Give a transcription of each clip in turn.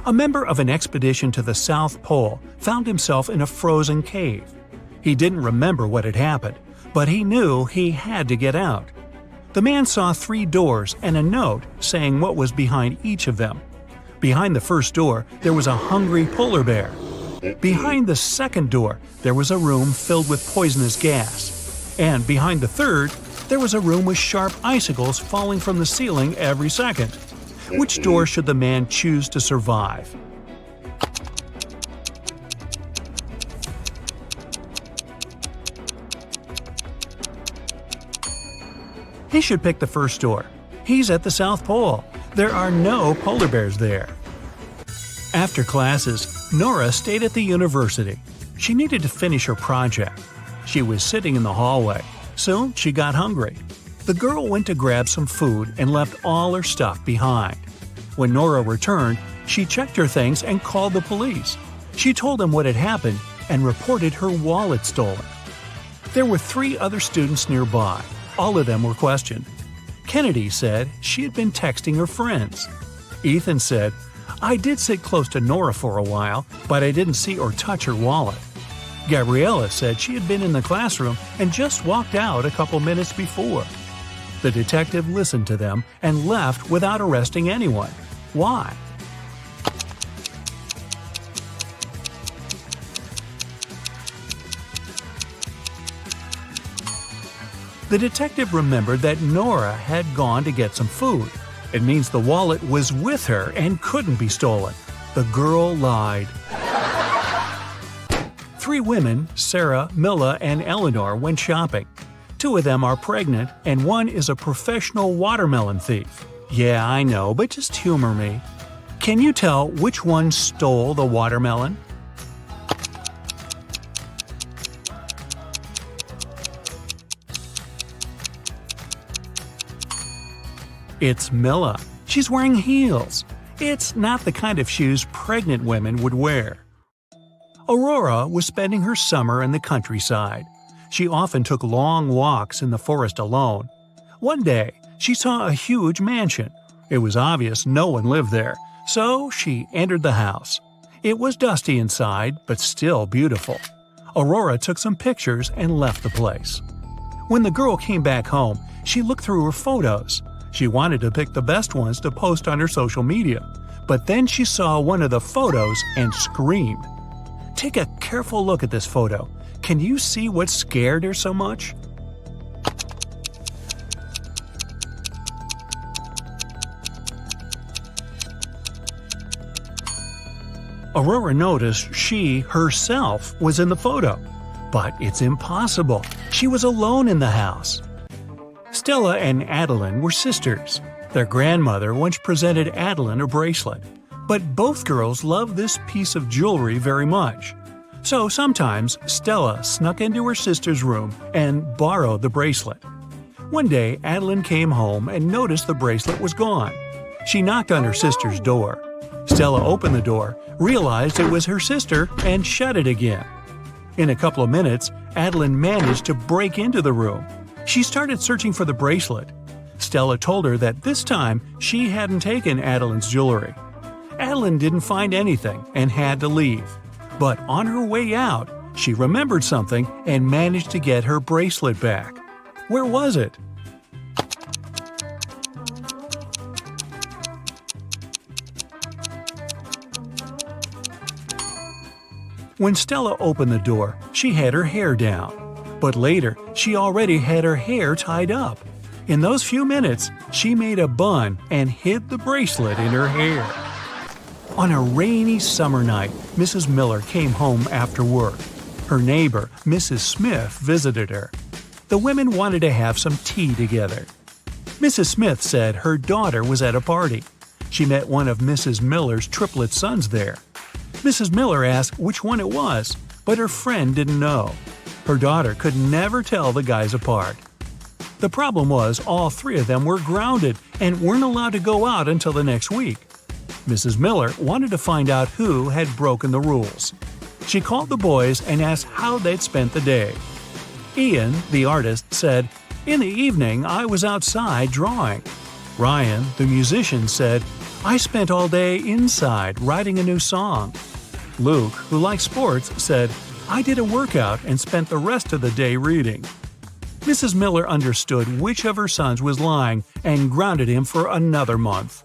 A member of an expedition to the South Pole found himself in a frozen cave. He didn't remember what had happened, but he knew he had to get out. The man saw 3 doors and a note saying what was behind each of them. Behind the first door, there was a hungry polar bear. Behind the second door, there was a room filled with poisonous gas. And behind the third, there was a room with sharp icicles falling from the ceiling every second. Which door should the man choose to survive? He should pick the first door. He's at the South Pole. There are no polar bears there. After classes, Nora stayed at the university. She needed to finish her project. She was sitting in the hallway. Soon she got hungry. The girl went to grab some food and left all her stuff behind. When Nora returned, she checked her things and called the police. She told them what had happened and reported her wallet stolen. There were 3 other students nearby. All of them were questioned. Kennedy said she had been texting her friends. Ethan said, "I did sit close to Nora for a while, but I didn't see or touch her wallet." Gabriella said she had been in the classroom and just walked out a couple minutes before. The detective listened to them and left without arresting anyone. Why? The detective remembered that Nora had gone to get some food. It means the wallet was with her and couldn't be stolen. The girl lied. 3 women, Sarah, Milla, and Eleanor, went shopping. 2 of them are pregnant, and 1 is a professional watermelon thief. Yeah, I know, but just humor me. Can you tell which one stole the watermelon? It's Milla. She's wearing heels. It's not the kind of shoes pregnant women would wear. Aurora was spending her summer in the countryside. She often took long walks in the forest alone. One day, she saw a huge mansion. It was obvious no one lived there, so she entered the house. It was dusty inside, but still beautiful. Aurora took some pictures and left the place. When the girl came back home, she looked through her photos. She wanted to pick the best ones to post on her social media, but then she saw one of the photos and screamed. Take a careful look at this photo. Can you see what scared her so much? Aurora noticed she, herself, was in the photo. But it's impossible. She was alone in the house. Stella and Adeline were sisters. Their grandmother once presented Adeline a bracelet. But both girls loved this piece of jewelry very much. So sometimes Stella snuck into her sister's room and borrowed the bracelet. One day, Adeline came home and noticed the bracelet was gone. She knocked on her sister's door. Stella opened the door, realized it was her sister, and shut it again. In a couple of minutes, Adeline managed to break into the room. She started searching for the bracelet. Stella told her that this time she hadn't taken Adeline's jewelry. Adeline didn't find anything and had to leave. But on her way out, she remembered something and managed to get her bracelet back. Where was it? When Stella opened the door, she had her hair down. But later, she already had her hair tied up. In those few minutes, she made a bun and hid the bracelet in her hair. On a rainy summer night, Mrs. Miller came home after work. Her neighbor, Mrs. Smith, visited her. The women wanted to have some tea together. Mrs. Smith said her daughter was at a party. She met one of Mrs. Miller's triplet sons there. Mrs. Miller asked which one it was, but her friend didn't know. Her daughter could never tell the guys apart. The problem was all 3 of them were grounded and weren't allowed to go out until the next week. Mrs. Miller wanted to find out who had broken the rules. She called the boys and asked how they'd spent the day. Ian, the artist, said, "In the evening, I was outside drawing." Ryan, the musician, said, I spent all day inside writing a new song. Luke, who likes sports, said, I did a workout and spent the rest of the day reading. Mrs. Miller understood which of her sons was lying and grounded him for another month.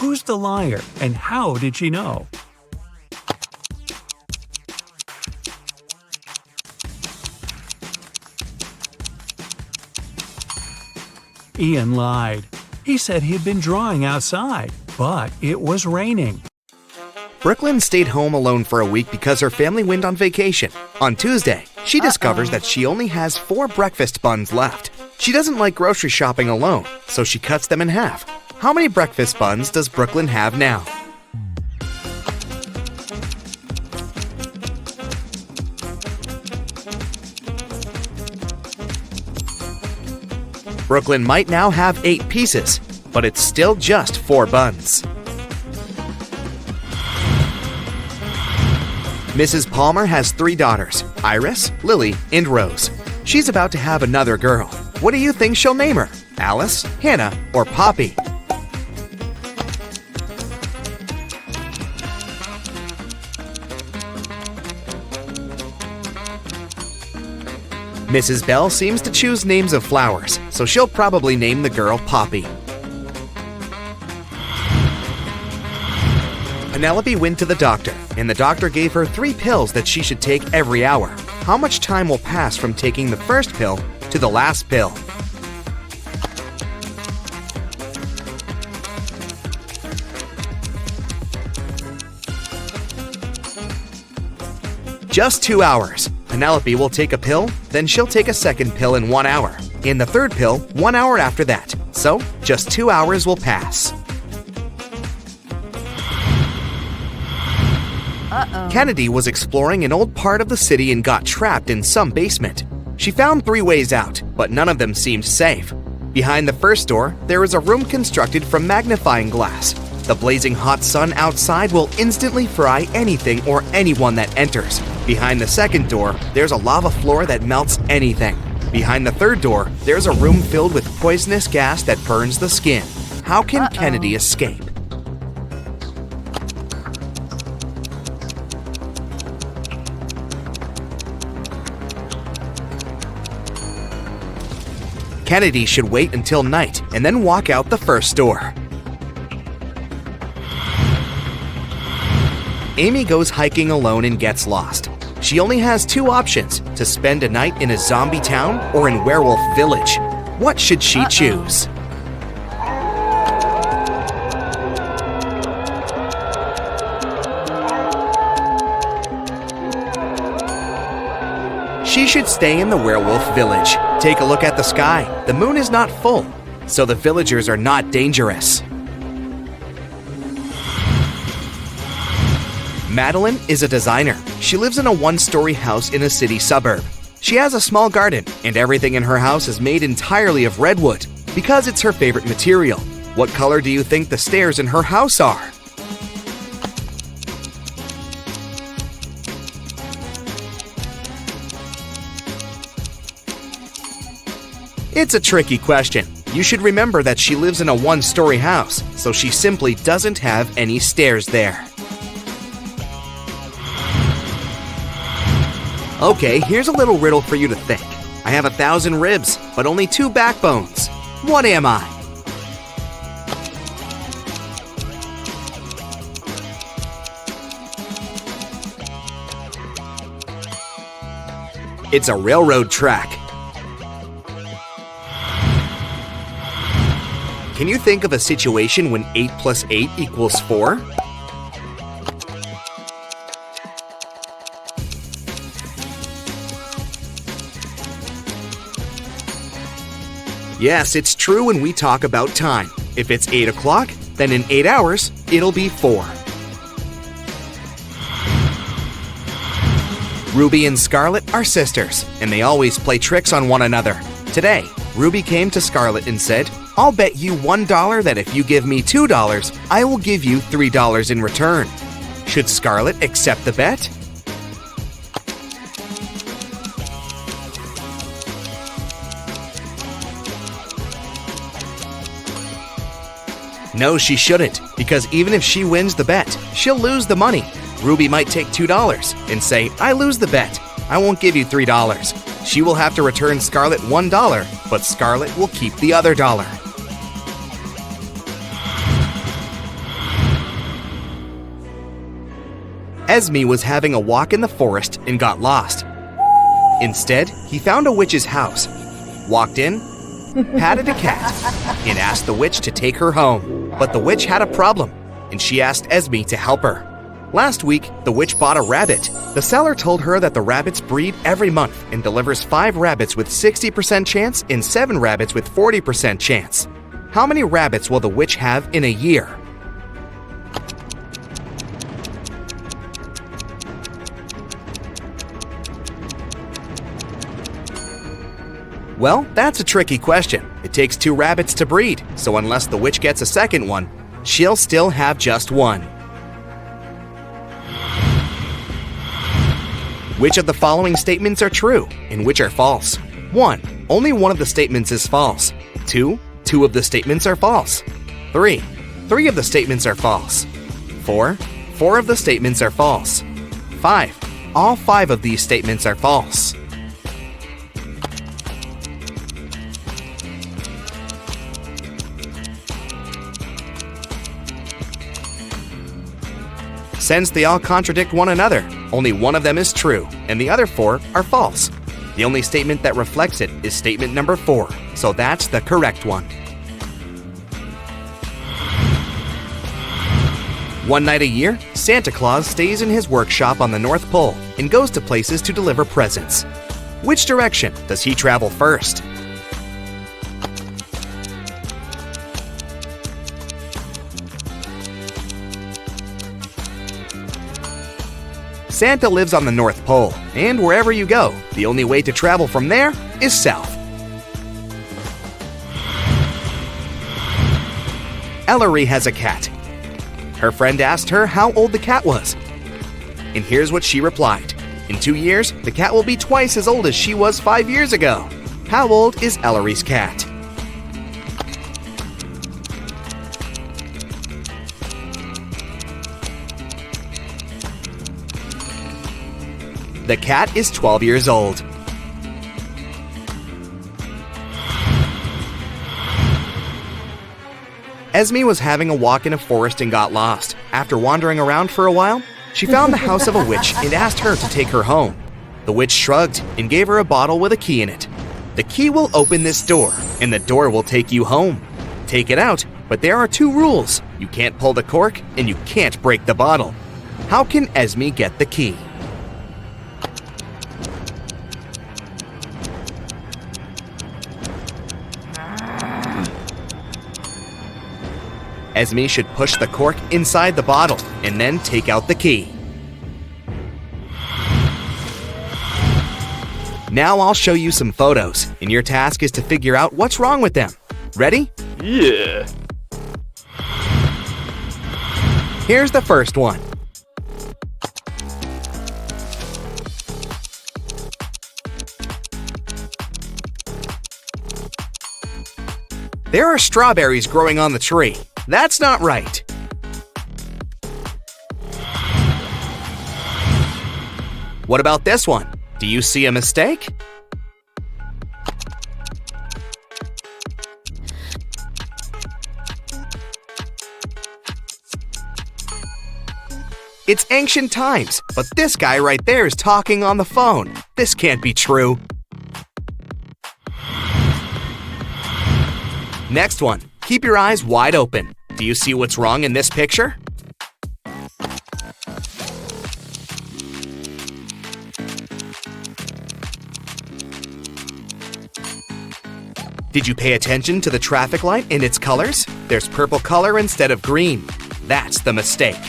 Who's the liar, and how did she know? Ian lied. He said he'd been drawing outside, but it was raining. Brooklyn stayed home alone for a week because her family went on vacation. On Tuesday, she discovers that she only has 4 breakfast buns left. She doesn't like grocery shopping alone, so she cuts them in half. How many breakfast buns does Brooklyn have now? Brooklyn might now have 8 pieces, but it's still just 4 buns. Mrs. Palmer has 3 daughters, Iris, Lily, and Rose. She's about to have another girl. What do you think she'll name her? Alice, Hannah, or Poppy? Mrs. Bell seems to choose names of flowers, so she'll probably name the girl Poppy. Penelope went to the doctor, and the doctor gave her 3 pills that she should take every hour. How much time will pass from taking the first pill to the last pill? Just 2 hours. Penelope will take a pill, then she'll take a second pill in 1 hour, and the third pill 1 hour after that. So, just 2 hours will pass. Kennedy was exploring an old part of the city and got trapped in some basement. She found 3 ways out, but none of them seemed safe. Behind the first door, there is a room constructed from magnifying glass. The blazing hot sun outside will instantly fry anything or anyone that enters. Behind the second door, there's a lava floor that melts anything. Behind the third door, there's a room filled with poisonous gas that burns the skin. How can Kennedy escape? Kennedy should wait until night and then walk out the first door. Amy goes hiking alone and gets lost. She only has 2 options: to spend a night in a zombie town or in Werewolf Village. What should she choose? She should stay in the Werewolf Village. Take a look at the sky. The moon is not full, so the villagers are not dangerous. Madeline is a designer. She lives in a 1-story house in a city suburb. She has a small garden, and everything in her house is made entirely of redwood because it's her favorite material. What color do you think the stairs in her house are? It's a tricky question. You should remember that she lives in a 1-story house, so she simply doesn't have any stairs there. Okay, here's a little riddle for you to think. I have 1,000 ribs, but only 2 backbones. What am I? It's a railroad track. Can you think of a situation when 8 plus 8 equals 4? Yes, it's true when we talk about time. If it's 8 o'clock, then in 8 hours, it'll be 4. Ruby and Scarlet are sisters, and they always play tricks on one another. Today, Ruby came to Scarlet and said, "I'll bet you $1 that if you give me $2, I will give you $3 in return." Should Scarlet accept the bet? No, she shouldn't, because even if she wins the bet, she'll lose the money. Ruby might take $2 and say, I lose the bet. I won't give you $3. She will have to return Scarlet $1, but Scarlet will keep the other dollar. Esme was having a walk in the forest and got lost. Instead, he found a witch's house, walked in, patted a cat, and asked the witch to take her home. But the witch had a problem, and she asked Esme to help her. Last week, the witch bought a rabbit. The seller told her that the rabbits breed every month and delivers 5 rabbits with 60% chance and 7 rabbits with 40% chance. How many rabbits will the witch have in a year? Well, that's a tricky question. It takes 2 rabbits to breed, so unless the witch gets a second one, she'll still have just 1. Which of the following statements are true and which are false? 1. Only one of the statements is false. 2. 2 of the statements are false. 3. 3 of the statements are false. 4. 4 of the statements are false. 5. All 5 of these statements are false. Since they all contradict one another, only one of them is true, and the other 4 are false. The only statement that reflects it is statement number 4, so that's the correct one. One night a year, Santa Claus stays in his workshop on the North Pole and goes to places to deliver presents. Which direction does he travel first? Santa lives on the North Pole, and wherever you go, the only way to travel from there is south. Ellery has a cat. Her friend asked her how old the cat was. And here's what she replied. In 2 years, the cat will be twice as old as she was 5 years ago. How old is Ellery's cat? The cat is 12 years old. Esme was having a walk in a forest and got lost. After wandering around for a while, she found the house of a witch and asked her to take her home. The witch shrugged and gave her a bottle with a key in it. The key will open this door, and the door will take you home. Take it out, but there are 2 rules. You can't pull the cork, and you can't break the bottle. How can Esme get the key? Esme should push the cork inside the bottle and then take out the key. Now I'll show you some photos, and your task is to figure out what's wrong with them. Ready? Yeah. Here's the first one. There are strawberries growing on the tree. That's not right. What about this one? Do you see a mistake? It's ancient times, but this guy right there is talking on the phone. This can't be true. Next one. Keep your eyes wide open. Do you see what's wrong in this picture? Did you pay attention to the traffic light and its colors? There's purple color instead of green. That's the mistake.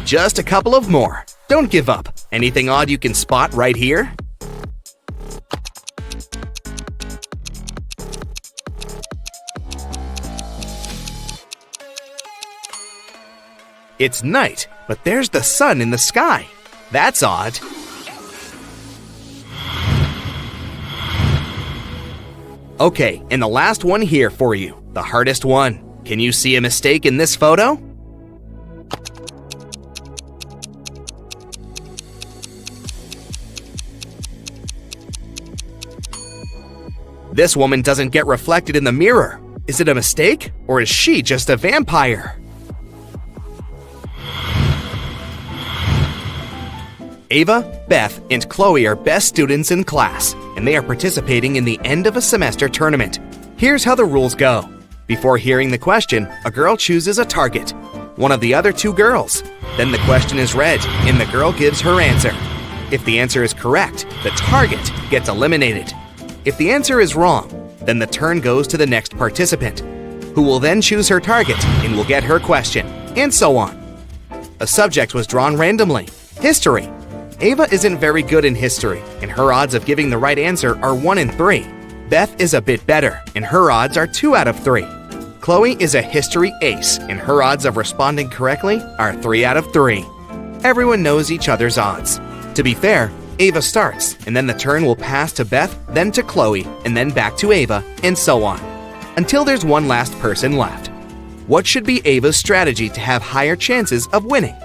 Just a couple of more. Don't give up. Anything odd you can spot right here? It's night, but there's the sun in the sky. That's odd. Okay, and the last one here for you, the hardest one. Can you see a mistake in this photo? This woman doesn't get reflected in the mirror. Is it a mistake, or is she just a vampire? Ava, Beth, and Chloe are best students in class, and they are participating in the end of a semester tournament. Here's how the rules go. Before hearing the question, a girl chooses a target, one of the other two girls. Then the question is read, and the girl gives her answer. If the answer is correct, the target gets eliminated. If the answer is wrong, then the turn goes to the next participant, who will then choose her target and will get her question, and so on. A subject was drawn randomly, history. Ava isn't very good in history, and her odds of giving the right answer are 1 in 3. Beth is a bit better, and her odds are 2 out of 3. Chloe is a history ace, and her odds of responding correctly are 3 out of 3. Everyone knows each other's odds. To be fair, Ava starts, and then the turn will pass to Beth, then to Chloe, and then back to Ava, and so on, until there's one last person left. What should be Ava's strategy to have higher chances of winning?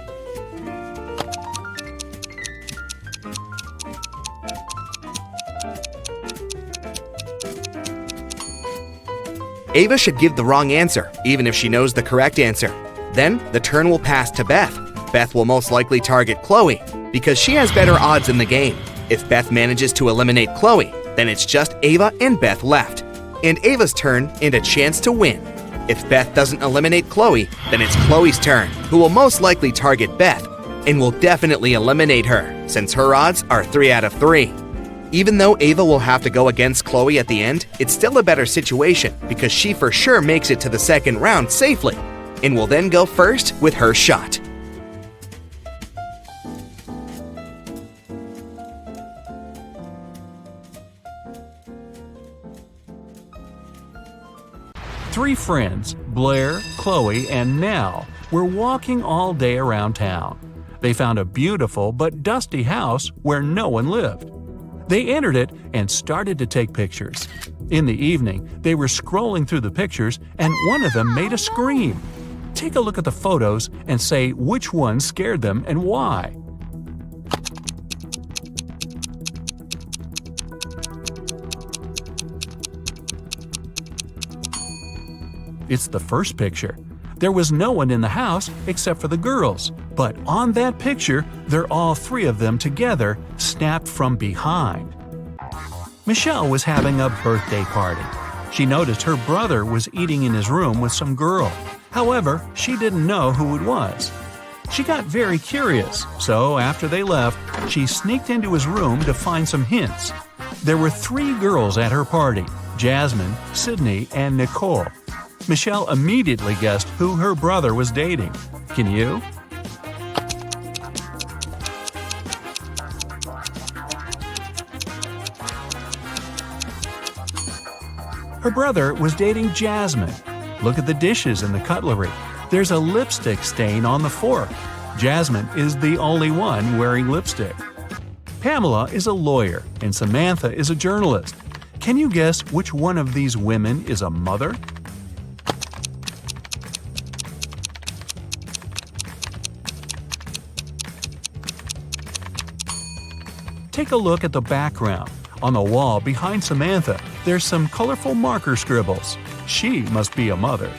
Ava should give the wrong answer, even if she knows the correct answer. Then, the turn will pass to Beth. Beth will most likely target Chloe, because she has better odds in the game. If Beth manages to eliminate Chloe, then it's just Ava and Beth left, and Ava's turn and a chance to win. If Beth doesn't eliminate Chloe, then it's Chloe's turn, who will most likely target Beth, and will definitely eliminate her, since her odds are 3 out of 3. Even though Ava will have to go against Chloe at the end, it's still a better situation because she for sure makes it to the second round safely, and will then go first with her shot. Three friends, Blair, Chloe, and Nell, were walking all day around town. They found a beautiful but dusty house where no one lived. They entered it and started to take pictures. In the evening, they were scrolling through the pictures and one of them made a scream. Take a look at the photos and say which one scared them and why. It's the first picture. There was no one in the house except for the girls, but on that picture, they're all three of them together, snapped from behind. Michelle was having a birthday party. She noticed her brother was eating in his room with some girl. However, she didn't know who it was. She got very curious, so after they left, she sneaked into his room to find some hints. There were 3 girls at her party: Jasmine, Sydney, and Nicole. Michelle immediately guessed who her brother was dating. Can you? Her brother was dating Jasmine. Look at the dishes and the cutlery. There's a lipstick stain on the fork. Jasmine is the only one wearing lipstick. Pamela is a lawyer and Samantha is a journalist. Can you guess which one of these women is a mother? Take a look at the background. On the wall behind Samantha, there's some colorful marker scribbles. She must be a mother.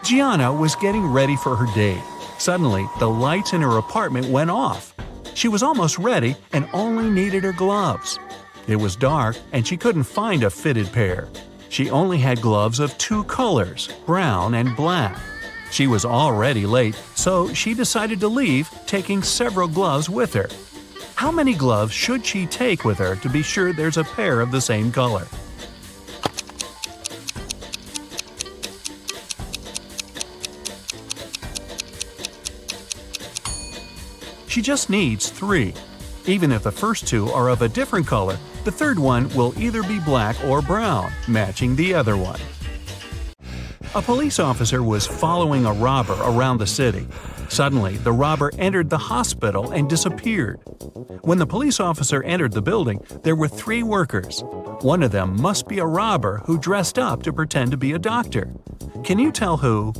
Gianna was getting ready for her date. Suddenly, the lights in her apartment went off. She was almost ready and only needed her gloves. It was dark and she couldn't find a fitted pair. She only had gloves of 2 colors, brown and black. She was already late, so she decided to leave, taking several gloves with her. How many gloves should she take with her to be sure there's a pair of the same color? She just needs 3. Even if the first 2 are of a different color, the third one will either be black or brown, matching the other one. A police officer was following a robber around the city. Suddenly, the robber entered the hospital and disappeared. When the police officer entered the building, there were 3 workers. One of them must be a robber who dressed up to pretend to be a doctor. Can you tell who?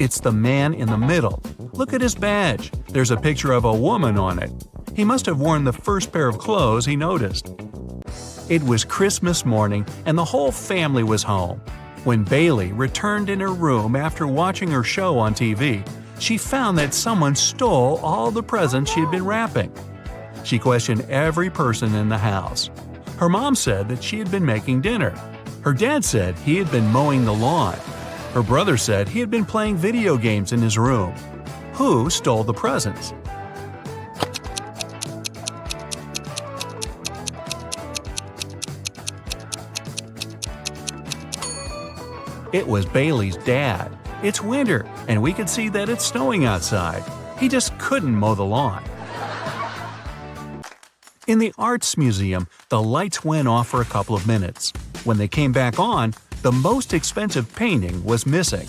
It's the man in the middle. Look at his badge. There's a picture of a woman on it. He must have worn the first pair of clothes he noticed. It was Christmas morning and the whole family was home. When Bailey returned in her room after watching her show on TV, she found that someone stole all the presents she had been wrapping. She questioned every person in the house. Her mom said that she had been making dinner. Her dad said he had been mowing the lawn. Her brother said he had been playing video games in his room. Who stole the presents? It was Bailey's dad. It's winter, and we could see that it's snowing outside. He just couldn't mow the lawn. In the Arts Museum, the lights went off for a couple of minutes. When they came back on, the most expensive painting was missing.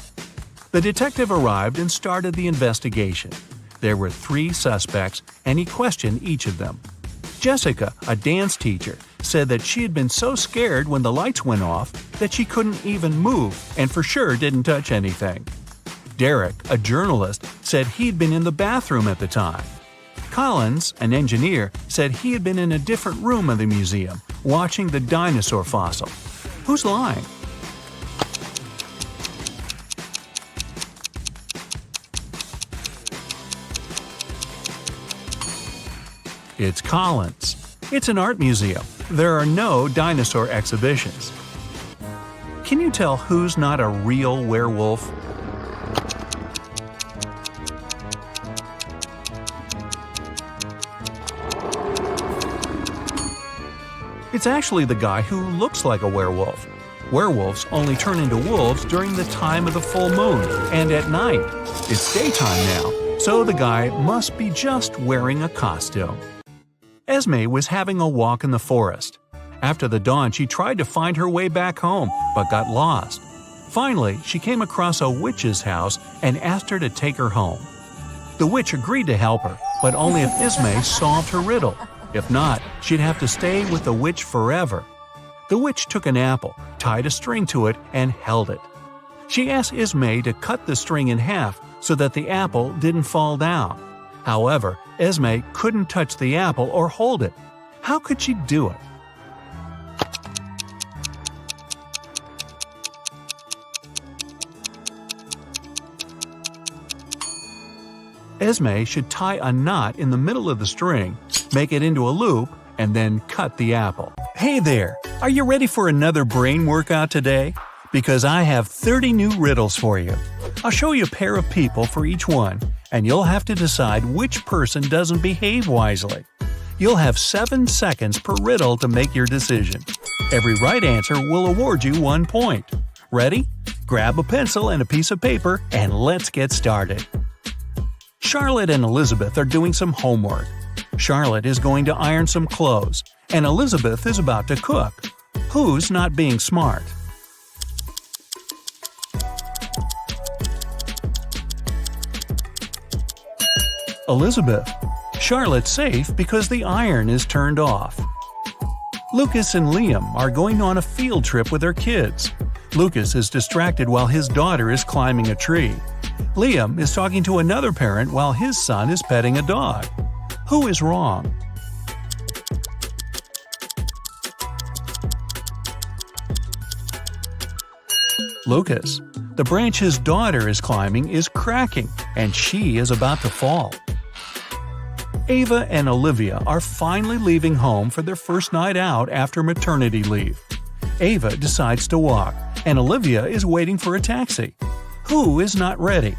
The detective arrived and started the investigation. There were 3 suspects, and he questioned each of them. Jessica, a dance teacher, said that she had been so scared when the lights went off that she couldn't even move and for sure didn't touch anything. Derek, a journalist, said he'd been in the bathroom at the time. Collins, an engineer, said he had been in a different room of the museum, watching the dinosaur fossil. Who's lying? It's Collins. It's an art museum. There are no dinosaur exhibitions. Can you tell who's not a real werewolf? It's actually the guy who looks like a werewolf. Werewolves only turn into wolves during the time of the full moon and at night. It's daytime now, so the guy must be just wearing a costume. Esme was having a walk in the forest. After the dawn, she tried to find her way back home, but got lost. Finally, she came across a witch's house and asked her to take her home. The witch agreed to help her, but only if Esme solved her riddle. If not, she'd have to stay with the witch forever. The witch took an apple, tied a string to it, and held it. She asked Esme to cut the string in half so that the apple didn't fall down. However, Esme couldn't touch the apple or hold it. How could she do it? Esme should tie a knot in the middle of the string, make it into a loop, and then cut the apple. Hey there! Are you ready for another brain workout today? Because I have 30 new riddles for you. I'll show you a pair of people for each one, and you'll have to decide which person doesn't behave wisely. You'll have 7 seconds per riddle to make your decision. Every right answer will award you 1 point. Ready? Grab a pencil and a piece of paper, and let's get started. Charlotte and Elizabeth are doing some homework. Charlotte is going to iron some clothes, and Elizabeth is about to cook. Who's not being smart? Elizabeth. Charlotte's safe because the iron is turned off. Lucas and Liam are going on a field trip with their kids. Lucas is distracted while his daughter is climbing a tree. Liam is talking to another parent while his son is petting a dog. Who is wrong? Lucas. The branch his daughter is climbing is cracking, and she is about to fall. Ava and Olivia are finally leaving home for their first night out after maternity leave. Ava decides to walk, and Olivia is waiting for a taxi. Who is not ready?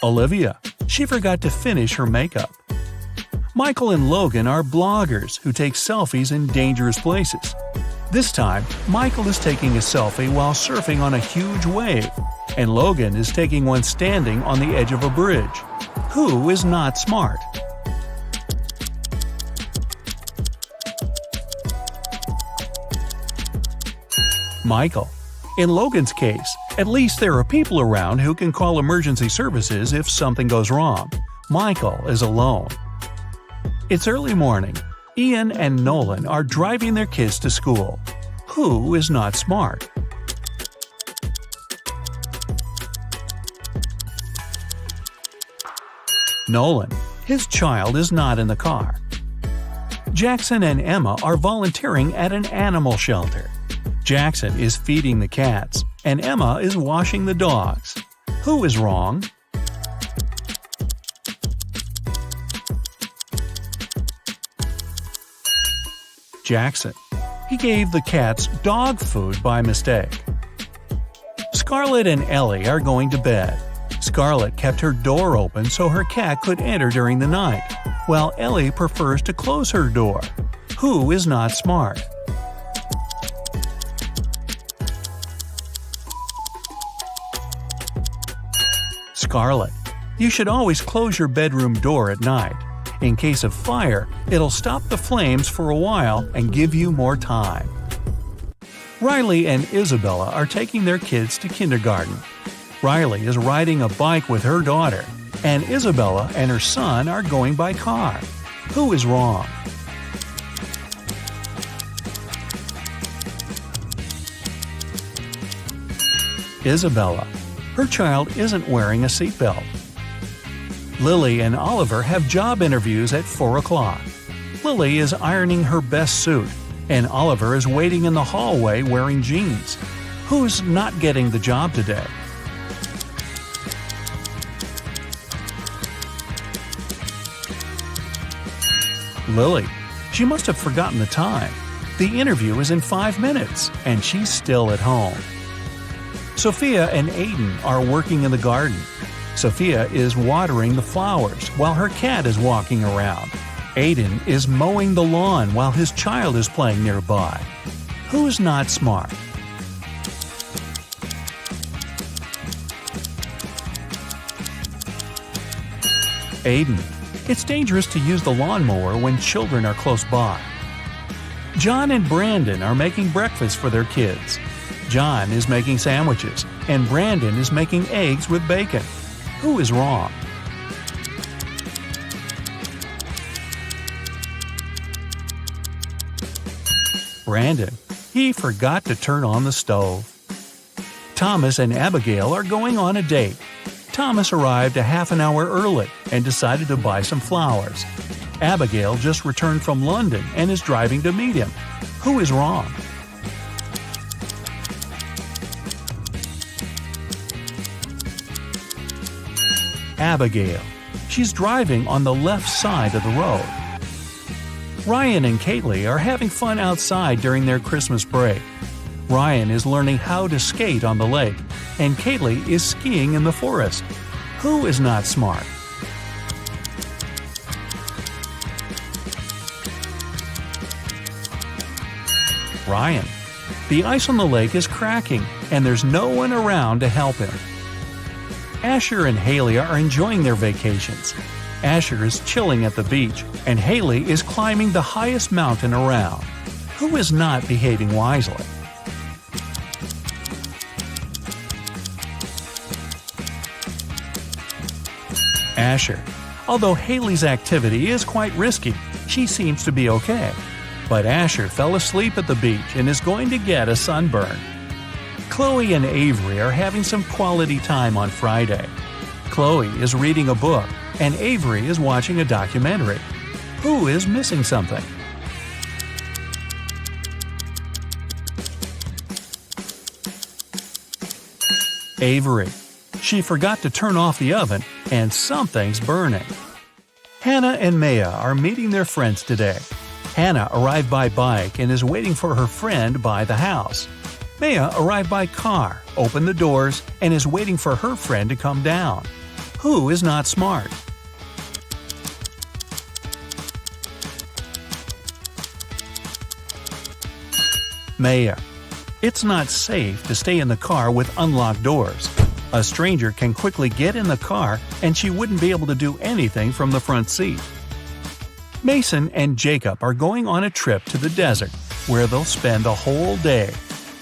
Olivia. She forgot to finish her makeup. Michael and Logan are bloggers who take selfies in dangerous places. This time, Michael is taking a selfie while surfing on a huge wave, and Logan is taking one standing on the edge of a bridge. Who is not smart? Michael. In Logan's case, at least there are people around who can call emergency services if something goes wrong. Michael is alone. It's early morning. Ian and Nolan are driving their kids to school. Who is not smart? Nolan. His child is not in the car. Jackson and Emma are volunteering at an animal shelter. Jackson is feeding the cats, and Emma is washing the dogs. Who is wrong? Jackson. He gave the cats dog food by mistake. Scarlett and Ellie are going to bed. Scarlett kept her door open so her cat could enter during the night, while Ellie prefers to close her door. Who is not smart? Scarlett. You should always close your bedroom door at night. In case of fire, it'll stop the flames for a while and give you more time. Riley and Isabella are taking their kids to kindergarten. Riley is riding a bike with her daughter, and Isabella and her son are going by car. Who is wrong? Isabella. Her child isn't wearing a seatbelt. Lily and Oliver have job interviews at 4 o'clock. Lily is ironing her best suit, and Oliver is waiting in the hallway wearing jeans. Who's not getting the job today? Lily. She must have forgotten the time. The interview is in 5 minutes, and she's still at home. Sophia and Aiden are working in the garden. Sophia is watering the flowers while her cat is walking around. Aiden is mowing the lawn while his child is playing nearby. Who's not smart? Aiden. It's dangerous to use the lawnmower when children are close by. John and Brandon are making breakfast for their kids. John is making sandwiches, and Brandon is making eggs with bacon. Who is wrong? Brandon. He forgot to turn on the stove. Thomas and Abigail are going on a date. Thomas arrived a half an hour early and decided to buy some flowers. Abigail just returned from London and is driving to meet him. Who is wrong? Abigail. She's driving on the left side of the road. Ryan and Kaylee are having fun outside during their Christmas break. Ryan is learning how to skate on the lake, and Kaylee is skiing in the forest. Who is not smart? Ryan. The ice on the lake is cracking, and there's no one around to help him. Asher and Haley are enjoying their vacations. Asher is chilling at the beach, and Haley is climbing the highest mountain around. Who is not behaving wisely? Asher. Although Haley's activity is quite risky, she seems to be okay. But Asher fell asleep at the beach and is going to get a sunburn. Chloe and Avery are having some quality time on Friday. Chloe is reading a book, and Avery is watching a documentary. Who is missing something? Avery. She forgot to turn off the oven, and something's burning. Hannah and Maya are meeting their friends today. Hannah arrived by bike and is waiting for her friend by the house. Maya arrived by car, opened the doors, and is waiting for her friend to come down. Who is not smart? Maya. It's not safe to stay in the car with unlocked doors. A stranger can quickly get in the car and she wouldn't be able to do anything from the front seat. Mason and Jacob are going on a trip to the desert, where they'll spend the whole day.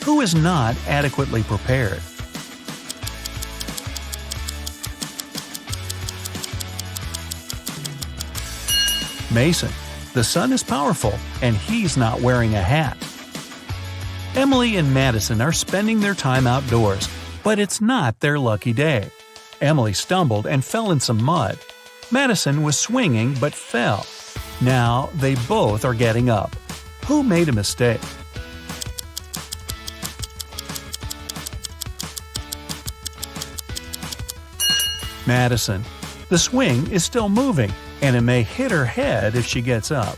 Who is not adequately prepared? Mason. The sun is powerful, and he's not wearing a hat. Emily and Madison are spending their time outdoors, but it's not their lucky day. Emily stumbled and fell in some mud. Madison was swinging but fell. Now they both are getting up. Who made a mistake? Madison. The swing is still moving, and it may hit her head if she gets up.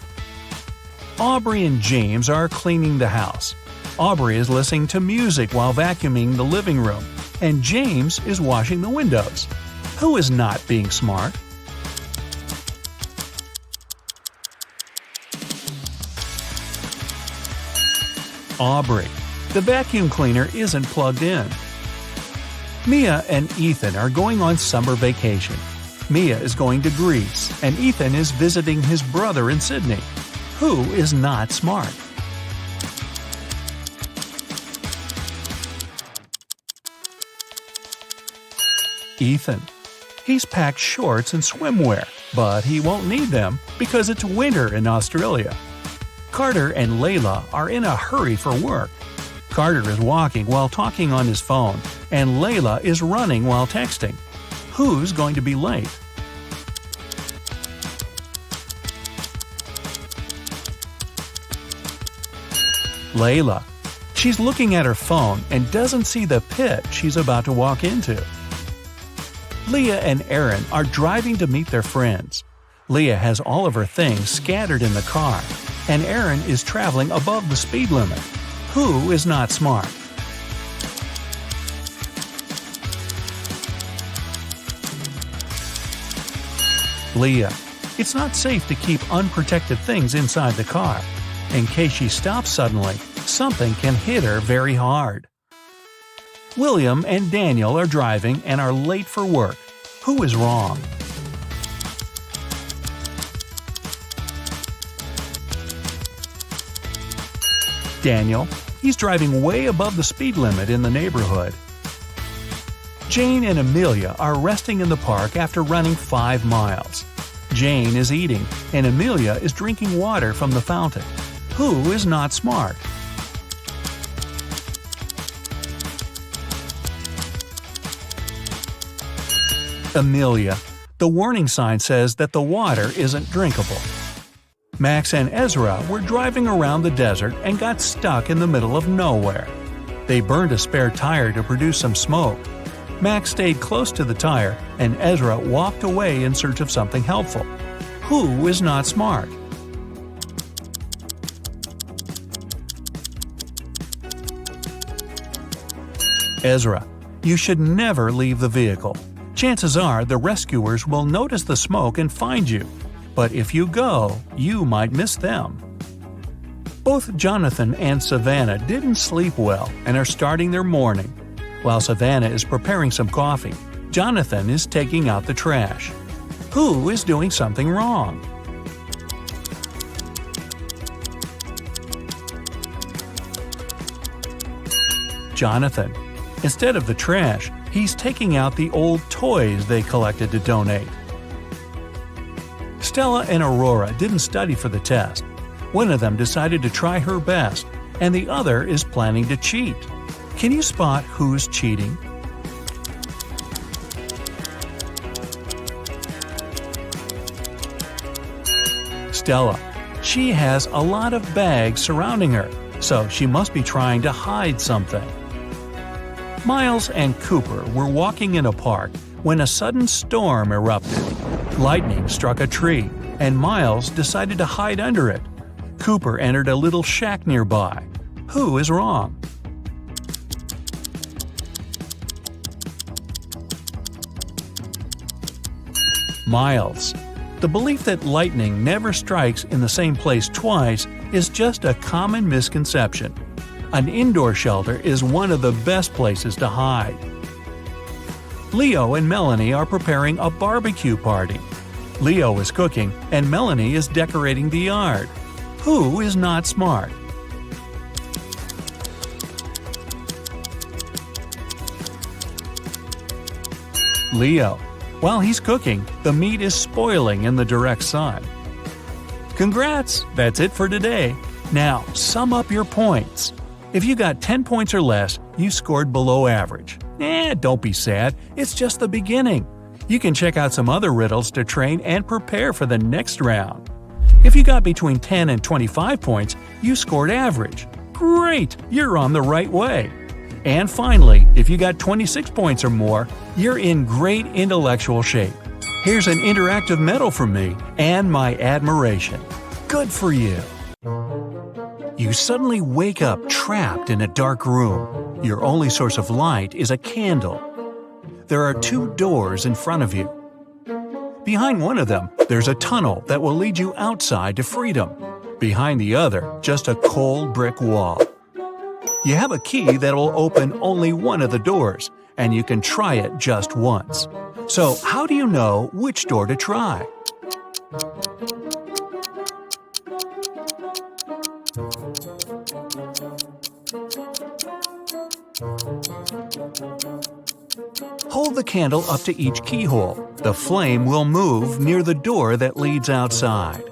Aubrey and James are cleaning the house. Aubrey is listening to music while vacuuming the living room, and James is washing the windows. Who is not being smart? Aubrey. The vacuum cleaner isn't plugged in. Mia and Ethan are going on summer vacation. Mia is going to Greece, and Ethan is visiting his brother in Sydney. Who is not smart? Ethan. He's packed shorts and swimwear, but he won't need them because it's winter in Australia. Carter and Layla are in a hurry for work. Carter is walking while talking on his phone, and Layla is running while texting. Who's going to be late? Layla. She's looking at her phone and doesn't see the pit she's about to walk into. Leah and Aaron are driving to meet their friends. Leah has all of her things scattered in the car, and Aaron is traveling above the speed limit. Who is not smart? Leah. It's not safe to keep unprotected things inside the car. In case she stops suddenly, something can hit her very hard. William and Daniel are driving and are late for work. Who is wrong? Daniel. He's driving way above the speed limit in the neighborhood. Jane and Amelia are resting in the park after running 5 miles. Jane is eating, and Amelia is drinking water from the fountain. Who is not smart? Amelia. The warning sign says that the water isn't drinkable. Max and Ezra were driving around the desert and got stuck in the middle of nowhere. They burned a spare tire to produce some smoke. Max stayed close to the tire, and Ezra walked away in search of something helpful. Who is not smart? Ezra. You should never leave the vehicle. Chances are the rescuers will notice the smoke and find you. But if you go, you might miss them. Both Jonathan and Savannah didn't sleep well and are starting their morning. While Savannah is preparing some coffee, Jonathan is taking out the trash. Who is doing something wrong? Jonathan. Instead of the trash, he's taking out the old toys they collected to donate. Stella and Aurora didn't study for the test. One of them decided to try her best, and the other is planning to cheat. Can you spot who's cheating? Stella. She has a lot of bags surrounding her, so she must be trying to hide something. Miles and Cooper were walking in a park when a sudden storm erupted. Lightning struck a tree, and Miles decided to hide under it. Cooper entered a little shack nearby. Who is wrong? Miles. The belief that lightning never strikes in the same place twice is just a common misconception. An indoor shelter is one of the best places to hide. Leo and Melanie are preparing a barbecue party. Leo is cooking and Melanie is decorating the yard. Who is not smart? Leo. While he's cooking, the meat is spoiling in the direct sun. Congrats! That's it for today. Now, sum up your points. If you got 10 points or less, you scored below average. Don't be sad, it's just the beginning. You can check out some other riddles to train and prepare for the next round. If you got between 10 and 25 points, you scored average. Great! You're on the right way. And finally, if you got 26 points or more, you're in great intellectual shape. Here's an interactive medal from me and my admiration. Good for you! You suddenly wake up trapped in a dark room. Your only source of light is a candle. There are 2 doors in front of you. Behind one of them, there's a tunnel that will lead you outside to freedom. Behind the other, just a cold brick wall. You have a key that will open only one of the doors, and you can try it just once. So, how do you know which door to try? Hold the candle up to each keyhole. The flame will move near the door that leads outside.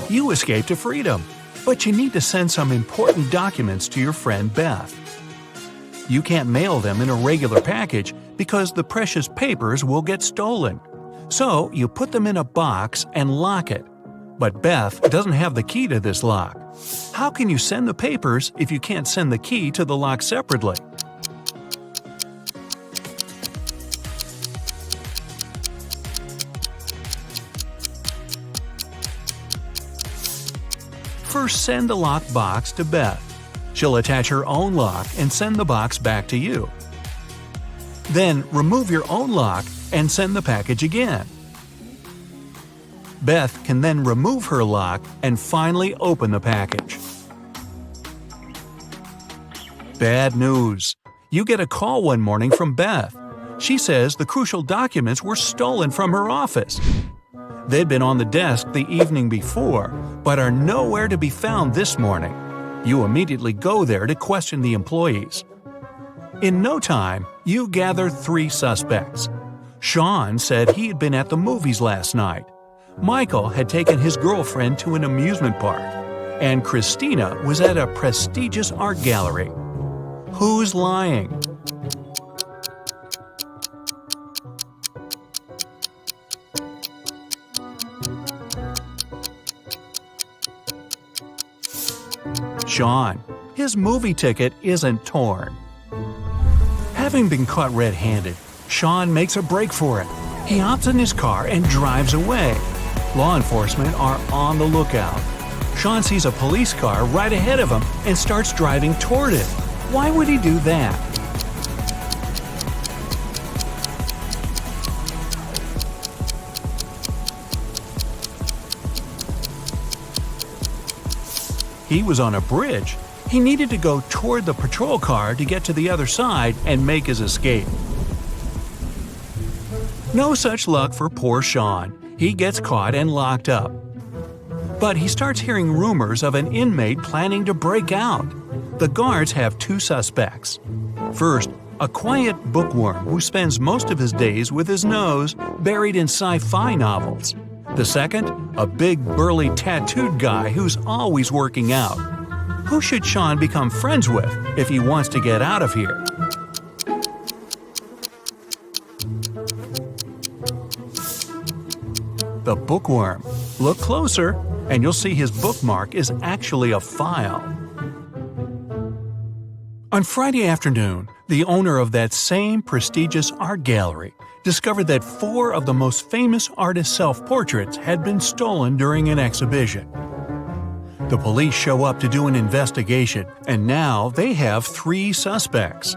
You escape to freedom, but you need to send some important documents to your friend Beth. You can't mail them in a regular package because the precious papers will get stolen. So you put them in a box and lock it. But Beth doesn't have the key to this lock. How can you send the papers if you can't send the key to the lock separately? First, send the locked box to Beth. She'll attach her own lock and send the box back to you. Then, remove your own lock and send the package again. Beth can then remove her lock and finally open the package. Bad news. You get a call one morning from Beth. She says the crucial documents were stolen from her office. They'd been on the desk the evening before, but are nowhere to be found this morning. You immediately go there to question the employees. In no time, you gather 3 suspects. Sean said he had been at the movies last night. Michael had taken his girlfriend to an amusement park. And Christina was at a prestigious art gallery. Who's lying? Sean. His movie ticket isn't torn. Having been caught red-handed, Sean makes a break for it. He hops in his car and drives away. Law enforcement are on the lookout. Sean sees a police car right ahead of him and starts driving toward it. Why would he do that? He was on a bridge. He needed to go toward the patrol car to get to the other side and make his escape. No such luck for poor Sean. He gets caught and locked up. But he starts hearing rumors of an inmate planning to break out. The guards have 2 suspects. First, a quiet bookworm who spends most of his days with his nose buried in sci-fi novels. The second, a big burly tattooed guy who's always working out. Who should Sean become friends with if he wants to get out of here? The bookworm. Look closer, and you'll see his bookmark is actually a file. On Friday afternoon, the owner of that same prestigious art gallery discovered that 4 of the most famous artists' self-portraits had been stolen during an exhibition. The police show up to do an investigation, and now they have 3 suspects.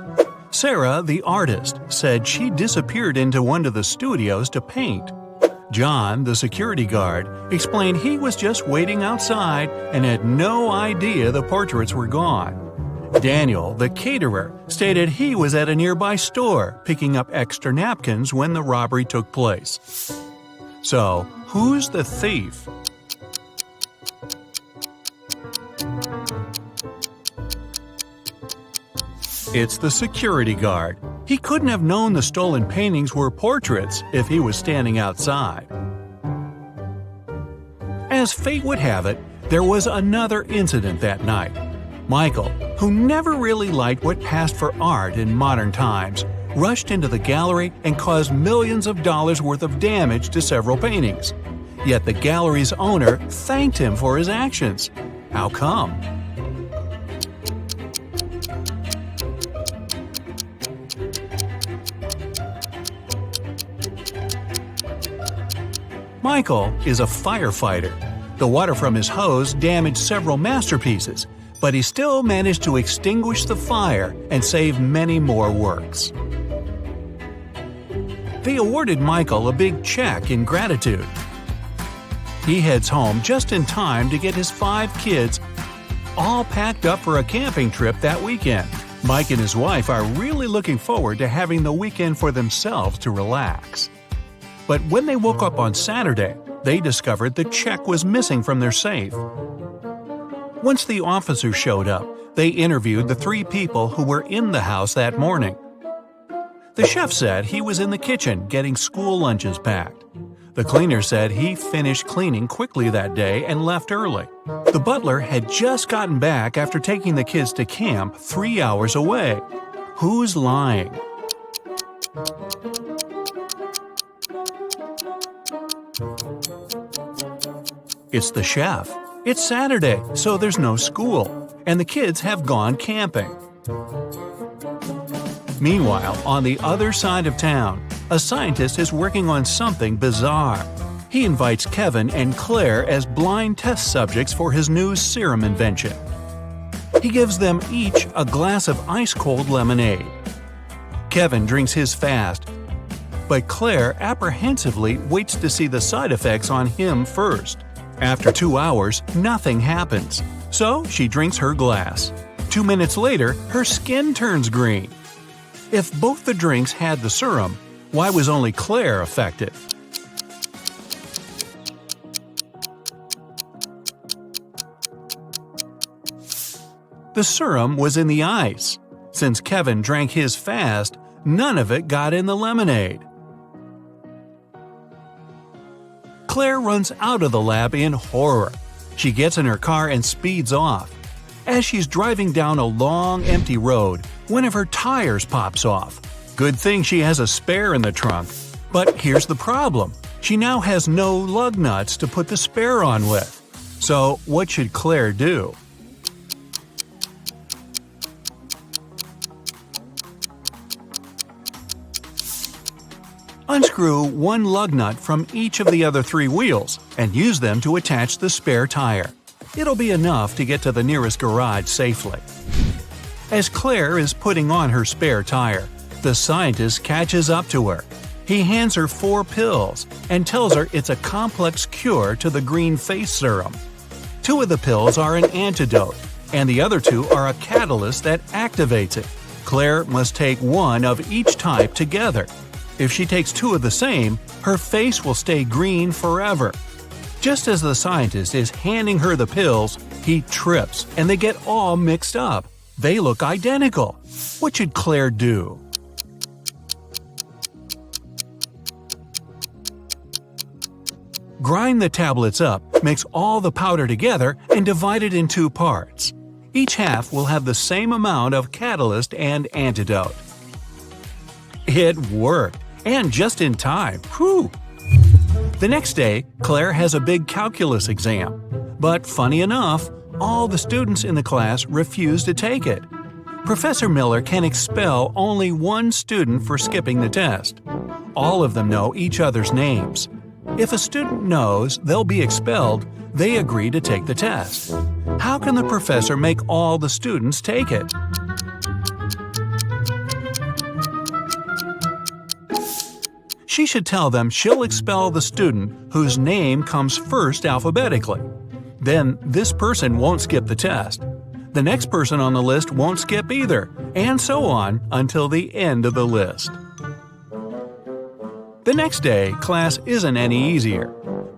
Sarah, the artist, said she disappeared into one of the studios to paint. John, the security guard, explained he was just waiting outside and had no idea the portraits were gone. Daniel, the caterer, stated he was at a nearby store picking up extra napkins when the robbery took place. So, who's the thief? It's the security guard. He couldn't have known the stolen paintings were portraits if he was standing outside. As fate would have it, there was another incident that night. Michael, who never really liked what passed for art in modern times, rushed into the gallery and caused millions of dollars worth of damage to several paintings. Yet the gallery's owner thanked him for his actions. How come? Michael is a firefighter. The water from his hose damaged several masterpieces, but he still managed to extinguish the fire and save many more works. They awarded Michael a big check in gratitude. He heads home just in time to get his 5 kids all packed up for a camping trip that weekend. Mike and his wife are really looking forward to having the weekend for themselves to relax. But when they woke up on Saturday, they discovered the check was missing from their safe. Once the officers showed up, they interviewed the 3 people who were in the house that morning. The chef said he was in the kitchen getting school lunches packed. The cleaner said he finished cleaning quickly that day and left early. The butler had just gotten back after taking the kids to camp 3 hours away. Who's lying? It's the chef. It's Saturday, so there's no school, and the kids have gone camping. Meanwhile, on the other side of town, a scientist is working on something bizarre. He invites Kevin and Claire as blind test subjects for his new serum invention. He gives them each a glass of ice-cold lemonade. Kevin drinks his fast, but Claire apprehensively waits to see the side effects on him first. After 2 hours, nothing happens, so she drinks her glass. 2 minutes later, her skin turns green. If both the drinks had the serum, why was only Claire affected? The serum was in the ice. Since Kevin drank his fast, none of it got in the lemonade. Claire runs out of the lab in horror. She gets in her car and speeds off. As she's driving down a long, empty road, one of her tires pops off. Good thing she has a spare in the trunk. But here's the problem. She now has no lug nuts to put the spare on with. So what should Claire do? Unscrew one lug nut from each of the other 3 wheels and use them to attach the spare tire. It'll be enough to get to the nearest garage safely. As Claire is putting on her spare tire, the scientist catches up to her. He hands her 4 pills and tells her it's a complex cure to the green face serum. 2 of the pills are an antidote, and the other 2 are a catalyst that activates it. Claire must take 1 of each type together. If she takes 2 of the same, her face will stay green forever. Just as the scientist is handing her the pills, he trips and they get all mixed up. They look identical. What should Claire do? Grind the tablets up, mix all the powder together, and divide it in 2 parts. Each half will have the same amount of catalyst and antidote. It worked, and just in time. Whew! The next day, Claire has a big calculus exam. But funny enough, all the students in the class refuse to take it. Professor Miller can expel only 1 student for skipping the test. All of them know each other's names. If a student knows they'll be expelled, they agree to take the test. How can the professor make all the students take it? She should tell them she'll expel the student whose name comes first alphabetically. Then this person won't skip the test. The next person on the list won't skip either, and so on until the end of the list. The next day, class isn't any easier.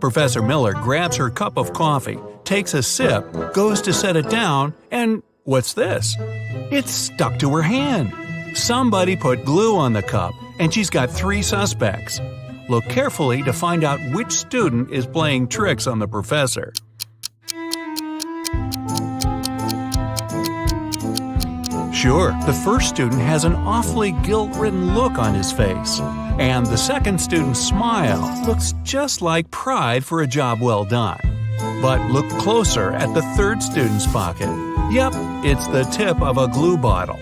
Professor Miller grabs her cup of coffee, takes a sip, goes to set it down, and what's this? It's stuck to her hand. Somebody put glue on the cup, and she's got 3 suspects. Look carefully to find out which student is playing tricks on the professor. Sure, the first student has an awfully guilt-ridden look on his face. And the second student's smile looks just like pride for a job well done. But look closer at the third student's pocket. Yep, it's the tip of a glue bottle.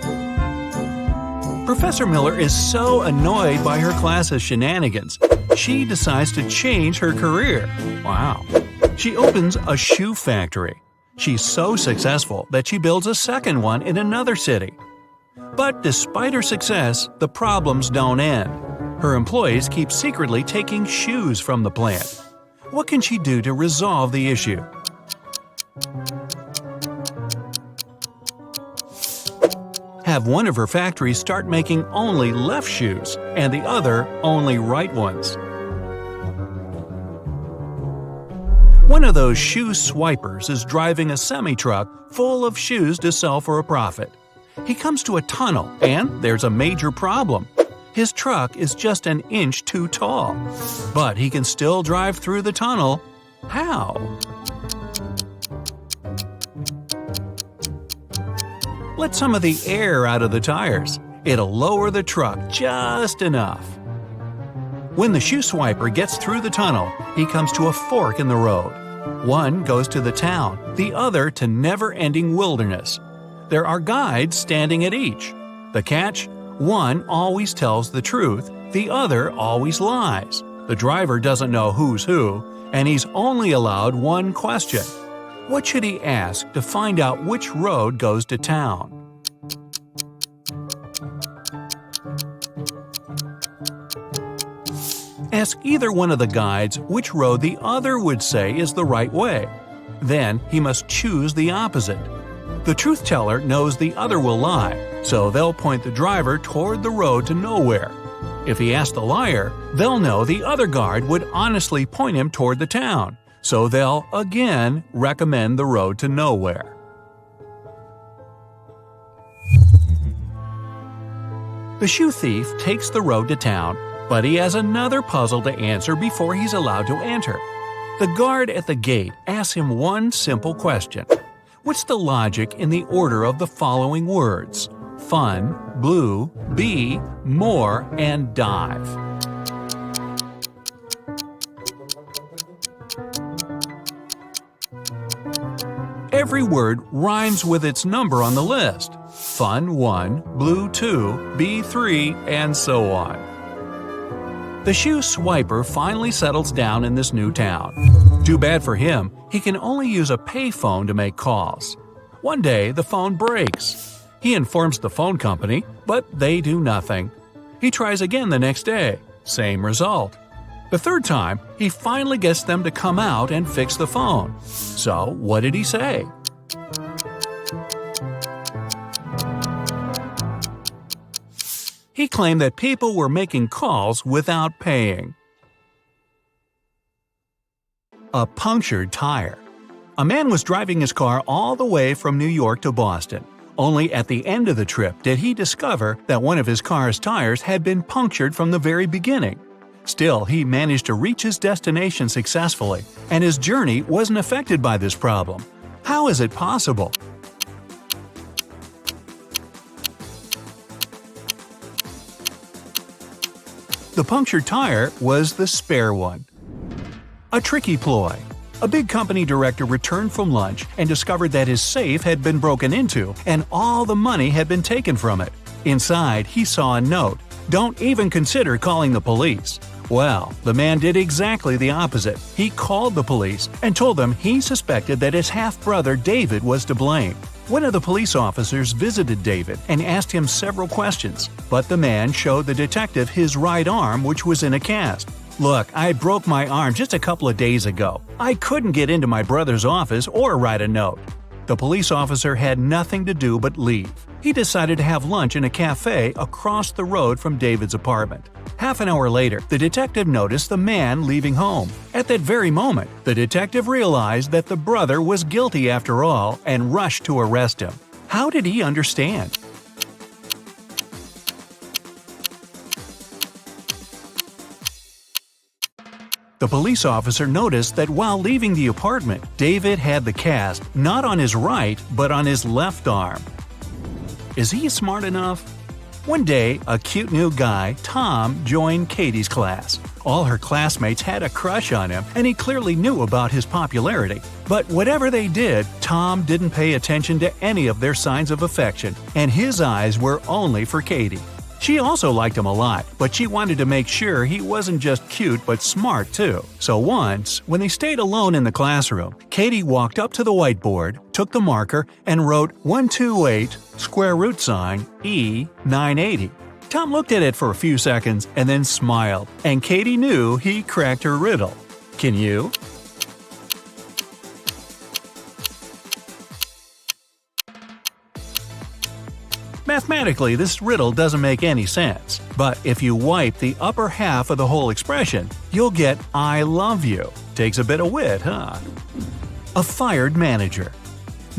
Professor Miller is so annoyed by her class's shenanigans, she decides to change her career. Wow. She opens a shoe factory. She's so successful that she builds a second one in another city. But despite her success, the problems don't end. Her employees keep secretly taking shoes from the plant. What can she do to resolve the issue? Have one of her factories start making only left shoes and the other only right ones. One of those shoe swipers is driving a semi-truck full of shoes to sell for a profit. He comes to a tunnel and there's a major problem. His truck is just an inch too tall. But he can still drive through the tunnel. How? Let some of the air out of the tires. It'll lower the truck just enough. When the shoe swiper gets through the tunnel, he comes to a fork in the road. One goes to the town, the other to never-ending wilderness. There are guides standing at each. The catch? One always tells the truth, the other always lies. The driver doesn't know who's who, and he's only allowed one question. What should he ask to find out which road goes to town? Ask either one of the guides which road the other would say is the right way. Then he must choose the opposite. The truth teller knows the other will lie, so they'll point the driver toward the road to nowhere. If he asks the liar, they'll know the other guard would honestly point him toward the town, so they'll again recommend the road to nowhere. The shoe thief takes the road to town, but he has another puzzle to answer before he's allowed to enter. The guard at the gate asks him one simple question. What's the logic in the order of the following words? Fun, blue, bee, more, and dive. Every word rhymes with its number on the list. Fun 1, blue 2, bee 3, and so on. The shoe swiper finally settles down in this new town. Too bad for him, he can only use a payphone to make calls. One day, the phone breaks. He informs the phone company, but they do nothing. He tries again the next day. Same result. The third time, he finally gets them to come out and fix the phone. So, what did he say? He claimed that people were making calls without paying. A punctured tire. A man was driving his car all the way from New York to Boston. Only at the end of the trip did he discover that one of his car's tires had been punctured from the very beginning. Still, he managed to reach his destination successfully, and his journey wasn't affected by this problem. How is it possible? The punctured tire was the spare one. A tricky ploy. A big company director returned from lunch and discovered that his safe had been broken into and all the money had been taken from it. Inside, he saw a note, "Don't even consider calling the police." Well, the man did exactly the opposite. He called the police and told them he suspected that his half-brother David was to blame. One of the police officers visited David and asked him several questions, but the man showed the detective his right arm, which was in a cast. "Look, I broke my arm just a couple of days ago. I couldn't get into my brother's office or write a note." The police officer had nothing to do but leave. He decided to have lunch in a cafe across the road from David's apartment. Half an hour later, the detective noticed the man leaving home. At that very moment, the detective realized that the brother was guilty after all and rushed to arrest him. How did he understand? The police officer noticed that while leaving the apartment, David had the cast not on his right but on his left arm. Is he smart enough? One day, a cute new guy, Tom, joined Katie's class. All her classmates had a crush on him, and he clearly knew about his popularity. But whatever they did, Tom didn't pay attention to any of their signs of affection, and his eyes were only for Katie. She also liked him a lot, but she wanted to make sure he wasn't just cute but smart too. So once, when they stayed alone in the classroom, Katie walked up to the whiteboard, took the marker, and wrote 128 square root sign E 980. Tom looked at it for a few seconds and then smiled, and Katie knew he cracked her riddle. Can you? Mathematically, this riddle doesn't make any sense, but if you wipe the upper half of the whole expression, you'll get I love you. Takes a bit of wit, huh? A fired manager.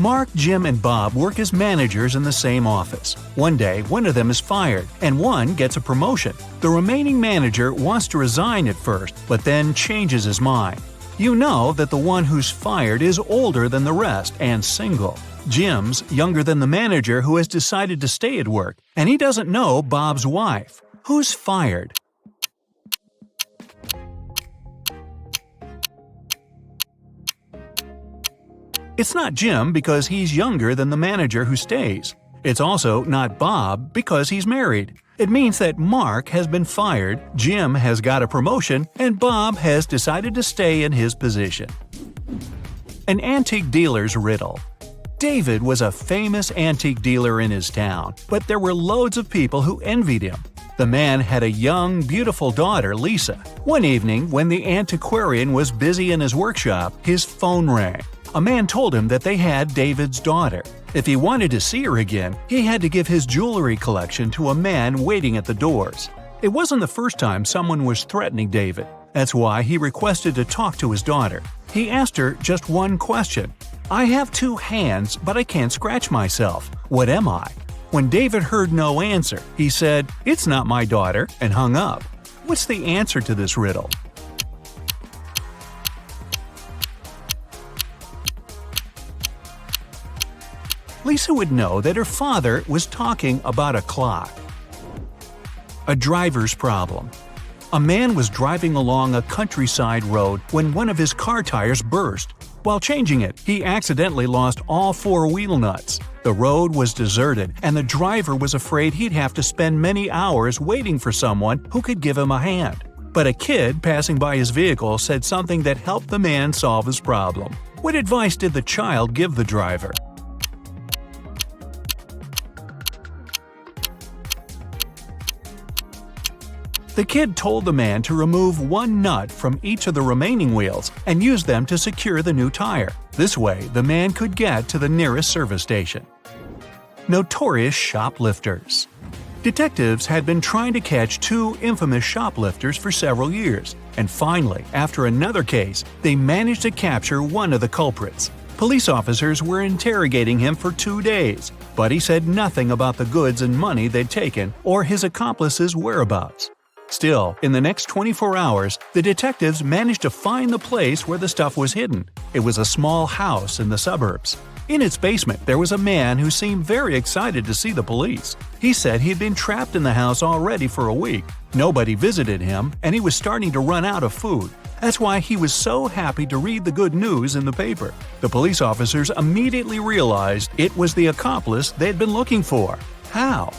Mark, Jim, and Bob work as managers in the same office. One day, one of them is fired, and one gets a promotion. The remaining manager wants to resign at first, but then changes his mind. You know that the one who's fired is older than the rest and single. Jim's younger than the manager who has decided to stay at work, and he doesn't know Bob's wife. Who's fired? It's not Jim because he's younger than the manager who stays. It's also not Bob because he's married. It means that Mark has been fired, Jim has got a promotion, and Bob has decided to stay in his position. An antique dealer's riddle. David was a famous antique dealer in his town, but there were loads of people who envied him. The man had a young, beautiful daughter, Lisa. One evening, when the antiquarian was busy in his workshop, his phone rang. A man told him that they had David's daughter. If he wanted to see her again, he had to give his jewelry collection to a man waiting at the doors. It wasn't the first time someone was threatening David. That's why he requested to talk to his daughter. He asked her just one question. I have 2 hands, but I can't scratch myself. What am I? When David heard no answer, he said, "It's not my daughter," and hung up. What's the answer to this riddle? Lisa would know that her father was talking about a clock. A driver's problem. A man was driving along a countryside road when one of his car tires burst. While changing it, he accidentally lost all 4 wheel nuts. The road was deserted, and the driver was afraid he'd have to spend many hours waiting for someone who could give him a hand. But a kid passing by his vehicle said something that helped the man solve his problem. What advice did the child give the driver? The kid told the man to remove 1 nut from each of the remaining wheels and use them to secure the new tire. This way, the man could get to the nearest service station. Notorious shoplifters. Detectives had been trying to catch 2 infamous shoplifters for several years, and finally, after another case, they managed to capture one of the culprits. Police officers were interrogating him for 2 days, but he said nothing about the goods and money they'd taken or his accomplices' whereabouts. Still, in the next 24 hours, the detectives managed to find the place where the stuff was hidden. It was a small house in the suburbs. In its basement, there was a man who seemed very excited to see the police. He said he'd been trapped in the house already for a week. Nobody visited him, and he was starting to run out of food. That's why he was so happy to read the good news in the paper. The police officers immediately realized it was the accomplice they'd been looking for. How?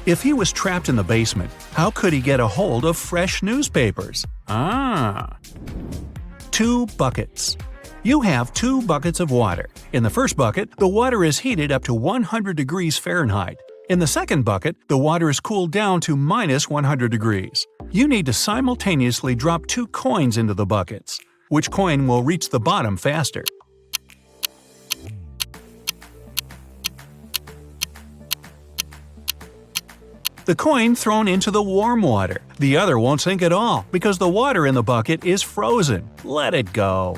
If he was trapped in the basement, how could he get a hold of fresh newspapers? 2 buckets. You have 2 buckets of water. In the first bucket, the water is heated up to 100 degrees Fahrenheit. In the second bucket, the water is cooled down to -100 degrees. You need to simultaneously drop 2 coins into the buckets. Which coin will reach the bottom faster? The coin thrown into the warm water. The other won't sink at all because the water in the bucket is frozen. Let it go.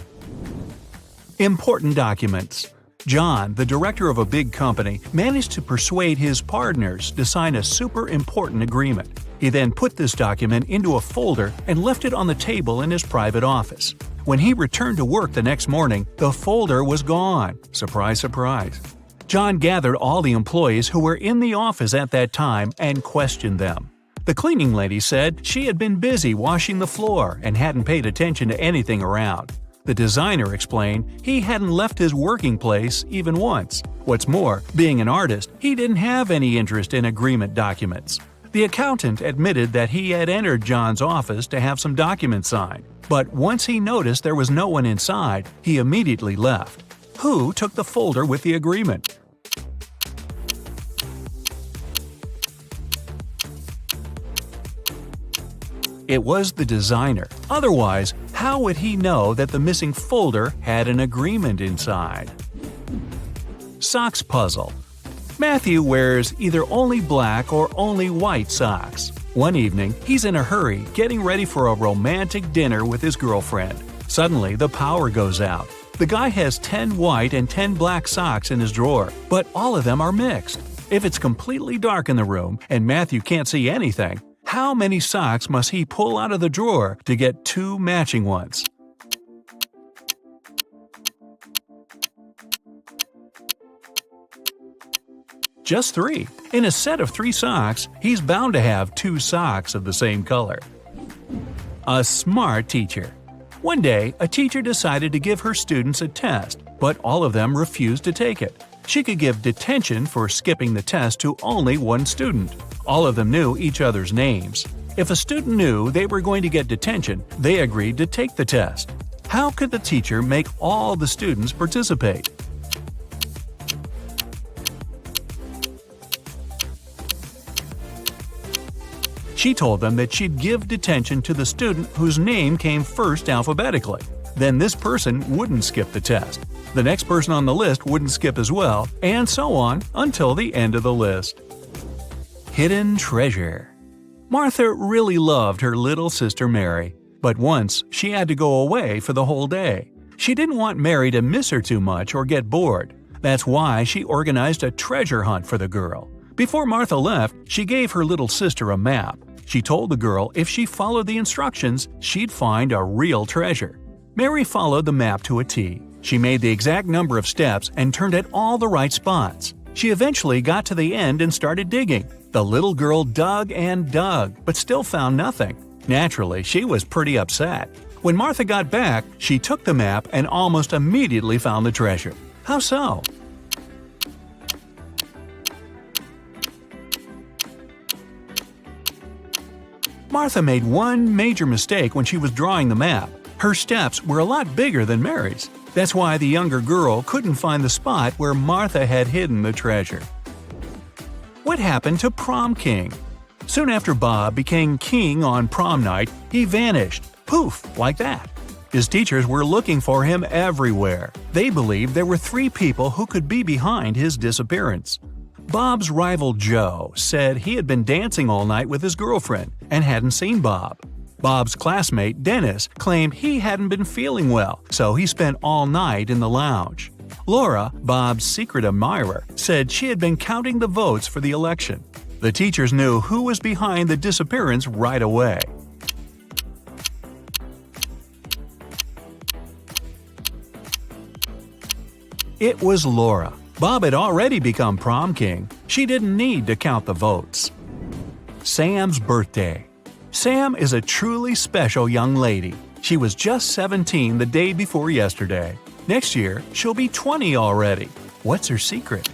Important documents. John, the director of a big company, managed to persuade his partners to sign a super important agreement. He then put this document into a folder and left it on the table in his private office. When he returned to work the next morning, the folder was gone. Surprise, surprise. John gathered all the employees who were in the office at that time and questioned them. The cleaning lady said she had been busy washing the floor and hadn't paid attention to anything around. The designer explained he hadn't left his working place even once. What's more, being an artist, he didn't have any interest in agreement documents. The accountant admitted that he had entered John's office to have some documents signed, but once he noticed there was no one inside, he immediately left. Who took the folder with the agreement? It was the designer. Otherwise, how would he know that the missing folder had an agreement inside? Socks puzzle. Matthew wears either only black or only white socks. One evening, he's in a hurry, getting ready for a romantic dinner with his girlfriend. Suddenly, the power goes out. The guy has 10 white and 10 black socks in his drawer, but all of them are mixed. If it's completely dark in the room and Matthew can't see anything, how many socks must he pull out of the drawer to get 2 matching ones? Just 3. In a set of 3 socks, he's bound to have 2 socks of the same color. A smart teacher. One day, a teacher decided to give her students a test, but all of them refused to take it. She could give detention for skipping the test to only one student. All of them knew each other's names. If a student knew they were going to get detention, they agreed to take the test. How could the teacher make all the students participate? She told them that she'd give detention to the student whose name came first alphabetically. Then this person wouldn't skip the test. The next person on the list wouldn't skip as well, and so on until the end of the list. Hidden treasure. Martha really loved her little sister Mary, but once she had to go away for the whole day. She didn't want Mary to miss her too much or get bored. That's why she organized a treasure hunt for the girl. Before Martha left, she gave her little sister a map. She told the girl if she followed the instructions, she'd find a real treasure. Mary followed the map to a T. She made the exact number of steps and turned at all the right spots. She eventually got to the end and started digging. The little girl dug and dug, but still found nothing. Naturally, she was pretty upset. When Martha got back, she took the map and almost immediately found the treasure. How so? Martha made one major mistake when she was drawing the map. Her steps were a lot bigger than Mary's. That's why the younger girl couldn't find the spot where Martha had hidden the treasure. What happened to Prom King? Soon after Bob became king on prom night, he vanished. Poof, like that. His teachers were looking for him everywhere. They believed there were 3 people who could be behind his disappearance. Bob's rival Joe said he had been dancing all night with his girlfriend and hadn't seen Bob. Bob's classmate Dennis claimed he hadn't been feeling well, so he spent all night in the lounge. Laura, Bob's secret admirer, said she had been counting the votes for the election. The teachers knew who was behind the disappearance right away. It was Laura. Bob had already become prom king. She didn't need to count the votes. Sam's birthday. Sam is a truly special young lady. She was just 17 the day before yesterday. Next year, she'll be 20 already. What's her secret?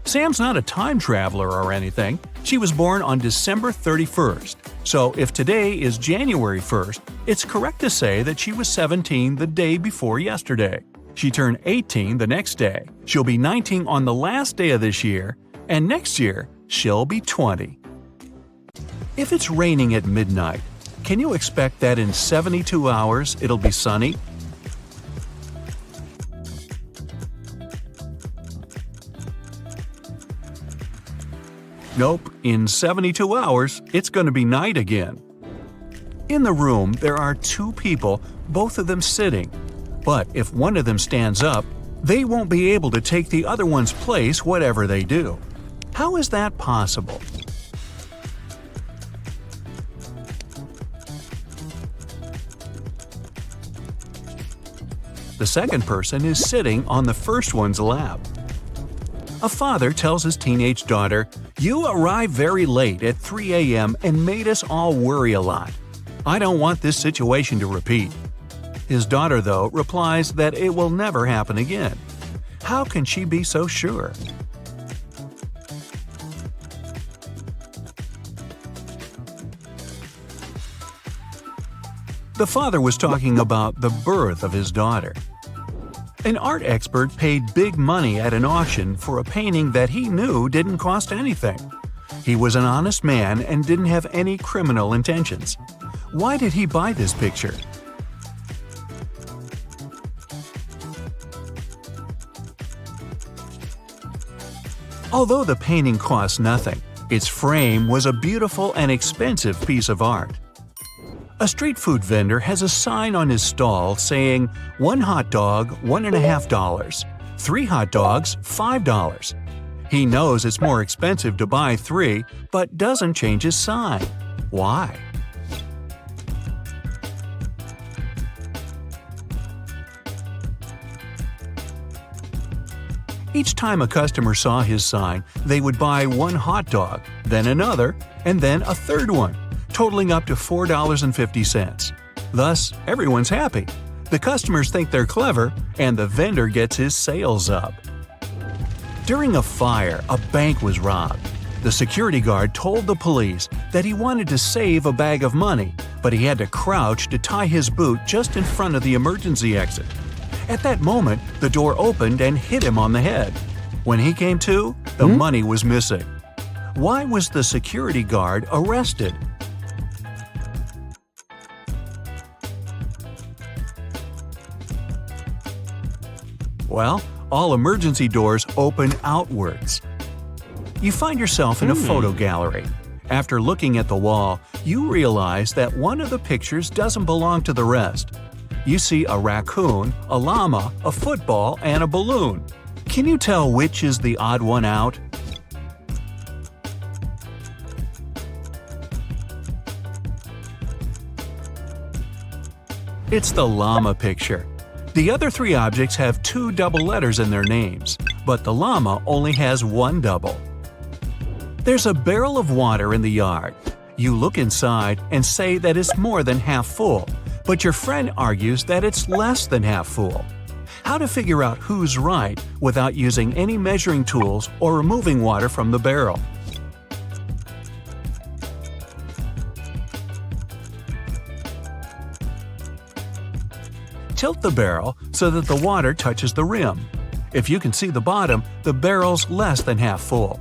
Sam's not a time traveler or anything. She was born on December 31st. So if today is January 1st, it's correct to say that she was 17 the day before yesterday. She turned 18 the next day. She'll be 19 on the last day of this year, and next year, she'll be 20. If it's raining at midnight, can you expect that in 72 hours it'll be sunny? Nope, in 72 hours, it's going to be night again. In the room, there are two people, both of them sitting. But if one of them stands up, they won't be able to take the other one's place whatever they do. How is that possible? The second person is sitting on the first one's lap. A father tells his teenage daughter, "You arrived very late at 3 a.m. and made us all worry a lot. I don't want this situation to repeat." His daughter, though, replies that it will never happen again. How can she be so sure? The father was talking about the birth of his daughter. An art expert paid big money at an auction for a painting that he knew didn't cost anything. He was an honest man and didn't have any criminal intentions. Why did he buy this picture? Although the painting cost nothing, its frame was a beautiful and expensive piece of art. A street food vendor has a sign on his stall saying, "1 hot dog, $1.50. 3 hot dogs, $5. He knows it's more expensive to buy 3, but doesn't change his sign. Why? Each time a customer saw his sign, they would buy 1 hot dog, then another, and then a third one, totaling up to $4.50. Thus, everyone's happy. The customers think they're clever, and the vendor gets his sales up. During a fire, a bank was robbed. The security guard told the police that he wanted to save a bag of money, but he had to crouch to tie his boot just in front of the emergency exit. At that moment, the door opened and hit him on the head. When he came to, the money was missing. Why was the security guard arrested? Well, all emergency doors open outwards. You find yourself in a photo gallery. After looking at the wall, you realize that one of the pictures doesn't belong to the rest. You see a raccoon, a llama, a football, and a balloon. Can you tell which is the odd one out? It's the llama picture. The other 3 objects have 2 double letters in their names, but the llama only has 1 double. There's a barrel of water in the yard. You look inside and say that it's more than half full, but your friend argues that it's less than half full. How to figure out who's right without using any measuring tools or removing water from the barrel? Tilt the barrel so that the water touches the rim. If you can see the bottom, the barrel's less than half full.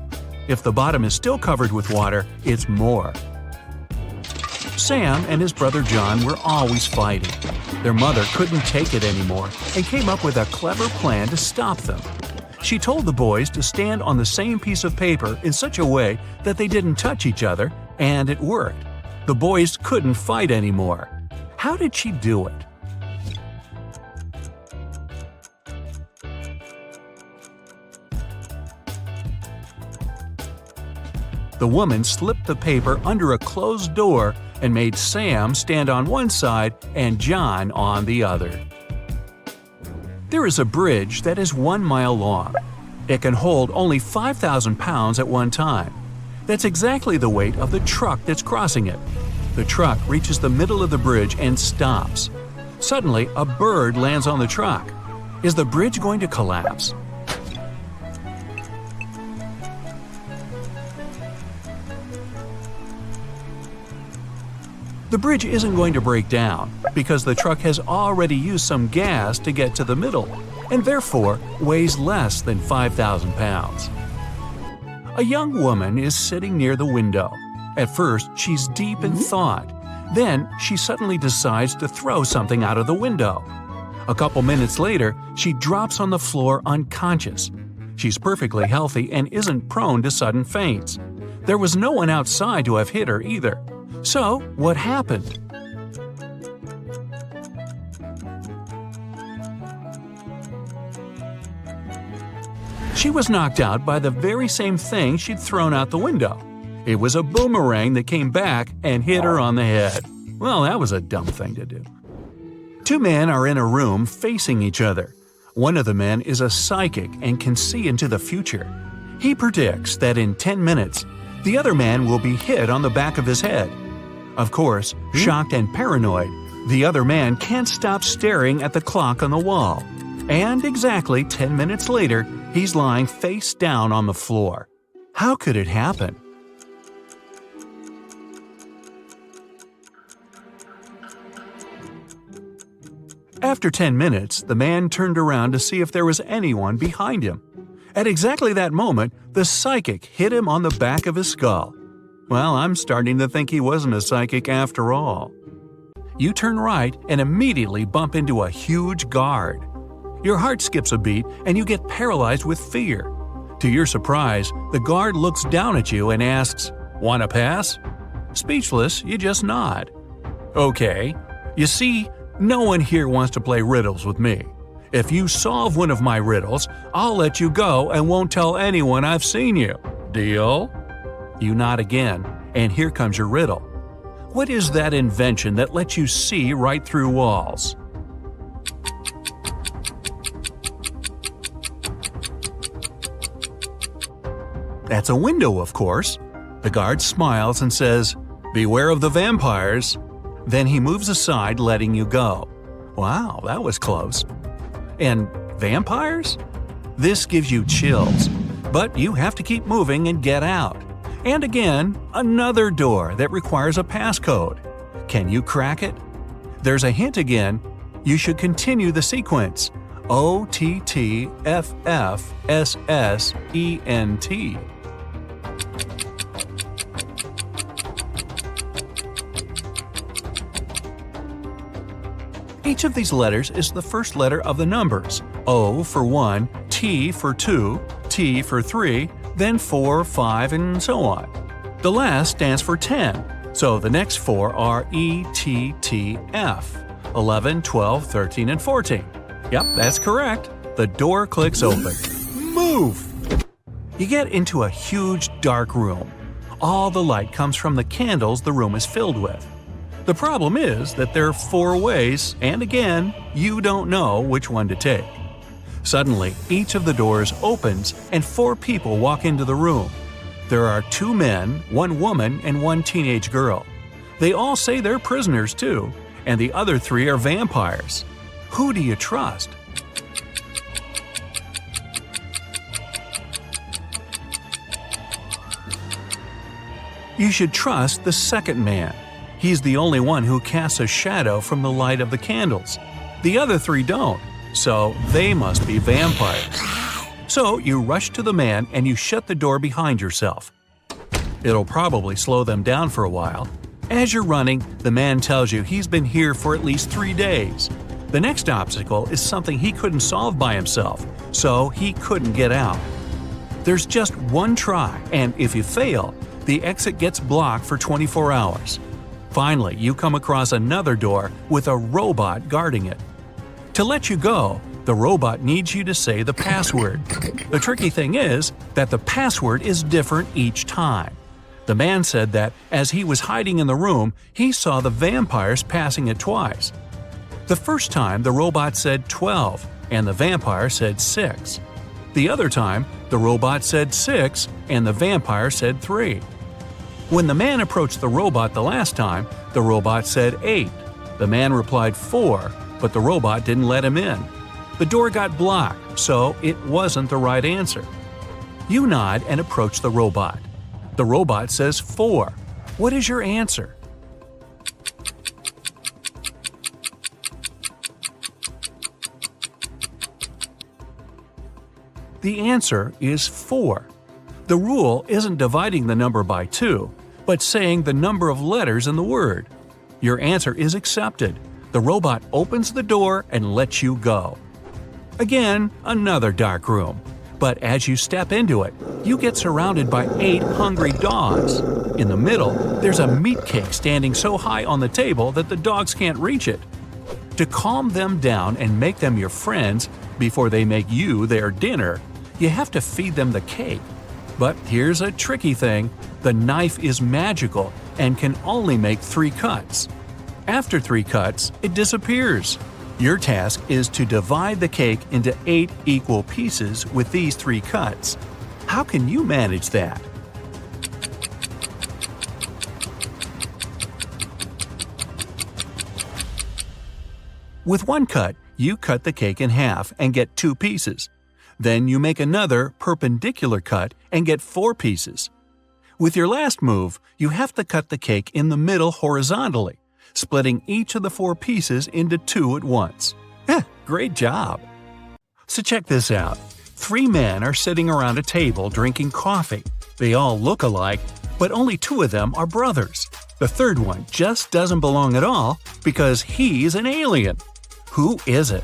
If the bottom is still covered with water, it's more. Sam and his brother John were always fighting. Their mother couldn't take it anymore and came up with a clever plan to stop them. She told the boys to stand on the same piece of paper in such a way that they didn't touch each other, and it worked. The boys couldn't fight anymore. How did she do it? The woman slipped the paper under a closed door and made Sam stand on one side and John on the other. There is a bridge that is 1 mile long. It can hold only 5,000 pounds at one time. That's exactly the weight of the truck that's crossing it. The truck reaches the middle of the bridge and stops. Suddenly, a bird lands on the truck. Is the bridge going to collapse? The bridge isn't going to break down because the truck has already used some gas to get to the middle and therefore weighs less than 5,000 pounds. A young woman is sitting near the window. At first, she's deep in thought. Then, she suddenly decides to throw something out of the window. A couple minutes later, she drops on the floor unconscious. She's perfectly healthy and isn't prone to sudden faints. There was no one outside to have hit her either. So, what happened? She was knocked out by the very same thing she'd thrown out the window. It was a boomerang that came back and hit her on the head. Well, that was a dumb thing to do. Two men are in a room facing each other. One of the men is a psychic and can see into the future. He predicts that in 10 minutes, the other man will be hit on the back of his head. Of course, shocked and paranoid, the other man can't stop staring at the clock on the wall. And exactly 10 minutes later, he's lying face down on the floor. How could it happen? After 10 minutes, the man turned around to see if there was anyone behind him. At exactly that moment, the psychic hit him on the back of his skull. Well, I'm starting to think he wasn't a psychic after all. You turn right and immediately bump into a huge guard. Your heart skips a beat and you get paralyzed with fear. To your surprise, the guard looks down at you and asks, "Want to pass?" Speechless, you just nod. Okay. You see, no one here wants to play riddles with me. If you solve one of my riddles, I'll let you go and won't tell anyone I've seen you. Deal? You nod again, and here comes your riddle. What is that invention that lets you see right through walls? That's a window, of course. The guard smiles and says, "Beware of the vampires." Then he moves aside, letting you go. Wow, that was close. And vampires? This gives you chills, but you have to keep moving and get out. And again, another door that requires a passcode. Can you crack it? There's a hint again. You should continue the sequence. OTTFFSSENT. Each of these letters is the first letter of the numbers. O for 1, T for 2, T for 3, then 4, 5, and so on. The last stands for 10, so the next four are ETTF, 11, 12, 13, and 14. Yep, that's correct. The door clicks open. Move! You get into a huge dark room. All the light comes from the candles the room is filled with. The problem is that there are 4 ways, and again, you don't know which one to take. Suddenly, each of the doors opens and 4 people walk into the room. There are 2 men, 1 woman, and 1 teenage girl. They all say they're prisoners too, and the other 3 are vampires. Who do you trust? You should trust the second man. He's the only one who casts a shadow from the light of the candles. The other 3 don't, so they must be vampires. So you rush to the man and you shut the door behind yourself. It'll probably slow them down for a while. As you're running, the man tells you he's been here for at least 3 days. The next obstacle is something he couldn't solve by himself, so he couldn't get out. There's just one try, and if you fail, the exit gets blocked for 24 hours. Finally, you come across another door with a robot guarding it. To let you go, the robot needs you to say the password. The tricky thing is that the password is different each time. The man said that as he was hiding in the room, he saw the vampires passing it twice. The first time, the robot said 12, and the vampire said 6. The other time, the robot said 6, and the vampire said 3. When the man approached the robot the last time, the robot said 8. The man replied 4, but the robot didn't let him in. The door got blocked, so it wasn't the right answer. You nod and approach the robot. The robot says 4. What is your answer? The answer is 4. The rule isn't dividing the number by 2, but saying the number of letters in the word. Your answer is accepted. The robot opens the door and lets you go. Again, another dark room. But as you step into it, you get surrounded by 8 hungry dogs. In the middle, there's a meat cake standing so high on the table that the dogs can't reach it. To calm them down and make them your friends before they make you their dinner, you have to feed them the cake. But here's a tricky thing. The knife is magical and can only make 3 cuts. After 3 cuts, it disappears. Your task is to divide the cake into 8 equal pieces with these 3 cuts. How can you manage that? With 1 cut, you cut the cake in half and get 2 pieces. Then you make another perpendicular cut and get 4 pieces. With your last move, you have to cut the cake in the middle horizontally, splitting each of the 4 pieces into 2 at once. Great job! So check this out. 3 men are sitting around a table drinking coffee. They all look alike, but only 2 of them are brothers. The third one just doesn't belong at all because he's an alien. Who is it?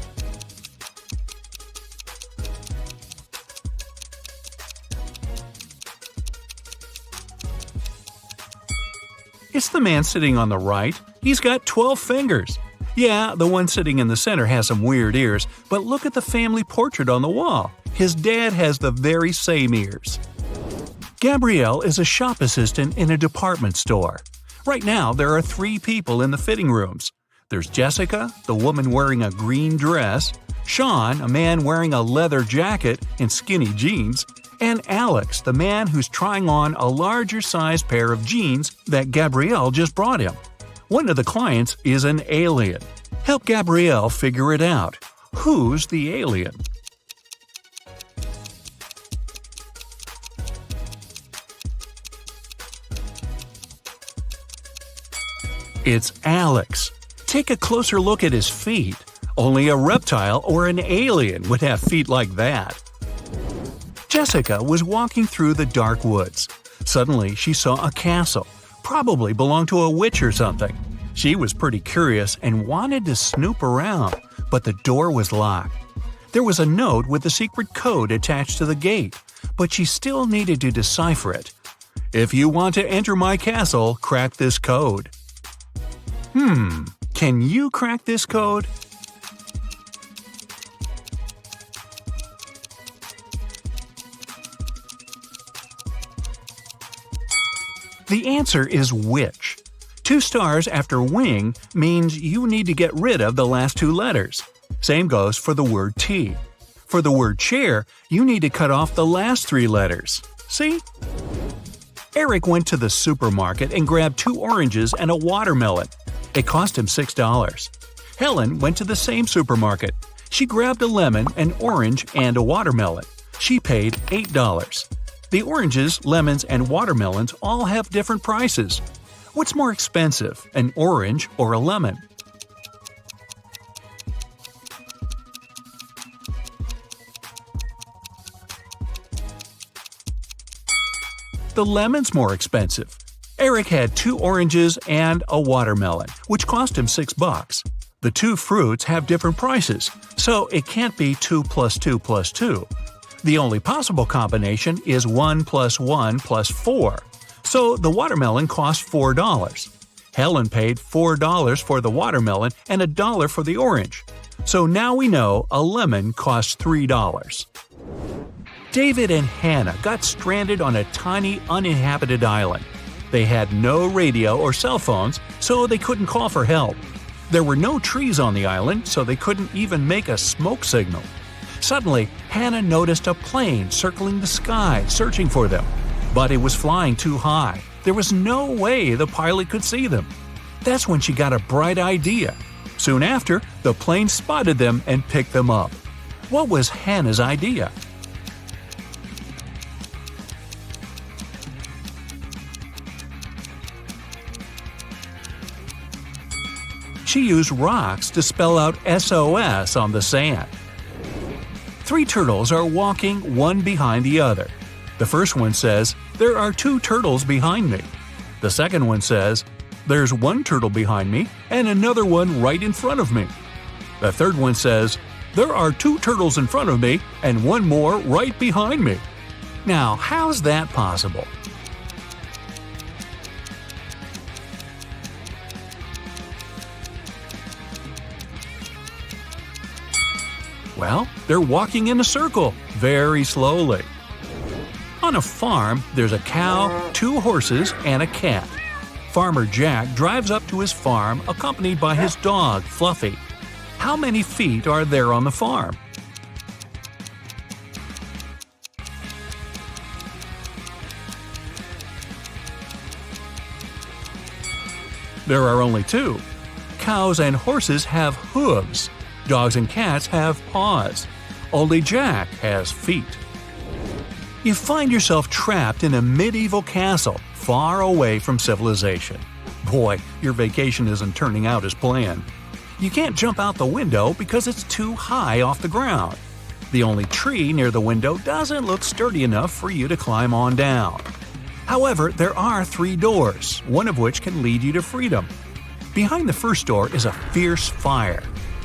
It's the man sitting on the right. He's got 12 fingers. Yeah, the one sitting in the center has some weird ears, but look at the family portrait on the wall. His dad has the very same ears. Gabrielle is a shop assistant in a department store. Right now, there are 3 people in the fitting rooms. There's Jessica, the woman wearing a green dress, Sean, a man wearing a leather jacket and skinny jeans, and Alex, the man who's trying on a larger-sized pair of jeans that Gabrielle just brought him. One of the clients is an alien. Help Gabrielle figure it out. Who's the alien? It's Alex. Take a closer look at his feet. Only a reptile or an alien would have feet like that. Jessica was walking through the dark woods. Suddenly, she saw a castle. Probably belonged to a witch or something. She was pretty curious and wanted to snoop around, but the door was locked. There was a note with a secret code attached to the gate, but she still needed to decipher it. If you want to enter my castle, crack this code. Can you crack this code? The answer is witch. 2 stars after wing means you need to get rid of the last 2 letters. Same goes for the word tea. For the word chair, you need to cut off the last 3 letters. See? Eric went to the supermarket and grabbed 2 oranges and a watermelon. It cost him $6. Helen went to the same supermarket. She grabbed a lemon, an orange, and a watermelon. She paid $8. The oranges, lemons, and watermelons all have different prices. What's more expensive, an orange or a lemon? The lemon's more expensive. Eric had 2 oranges and a watermelon, which cost him $6. The 2 fruits have different prices, so it can't be 2 plus 2 plus 2. The only possible combination is 1 plus 1 plus 4. So the watermelon cost $4. Helen paid $4 for the watermelon and $1 for the orange. So now we know a lemon costs $3. David and Hannah got stranded on a tiny uninhabited island. They had no radio or cell phones, so they couldn't call for help. There were no trees on the island, so they couldn't even make a smoke signal. Suddenly, Hannah noticed a plane circling the sky, searching for them. But it was flying too high. There was no way the pilot could see them. That's when she got a bright idea. Soon after, the plane spotted them and picked them up. What was Hannah's idea? She used rocks to spell out SOS on the sand. Three turtles are walking one behind the other. The first one says, "There are two turtles behind me." The second one says, "There's one turtle behind me and another one right in front of me." The third one says, "There are two turtles in front of me and one more right behind me." Now, how's that possible? Well, they're walking in a circle, very slowly. On a farm, there's a cow, two horses, and a cat. Farmer Jack drives up to his farm accompanied by his dog, Fluffy. How many feet are there on the farm? There are only two. Cows and horses have hooves. Dogs and cats have paws. Only Jack has feet. You find yourself trapped in a medieval castle, far away from civilization. Boy, your vacation isn't turning out as planned. You can't jump out the window because it's too high off the ground. The only tree near the window doesn't look sturdy enough for you to climb on down. However, there are three doors, one of which can lead you to freedom. Behind the first door is a fierce fire.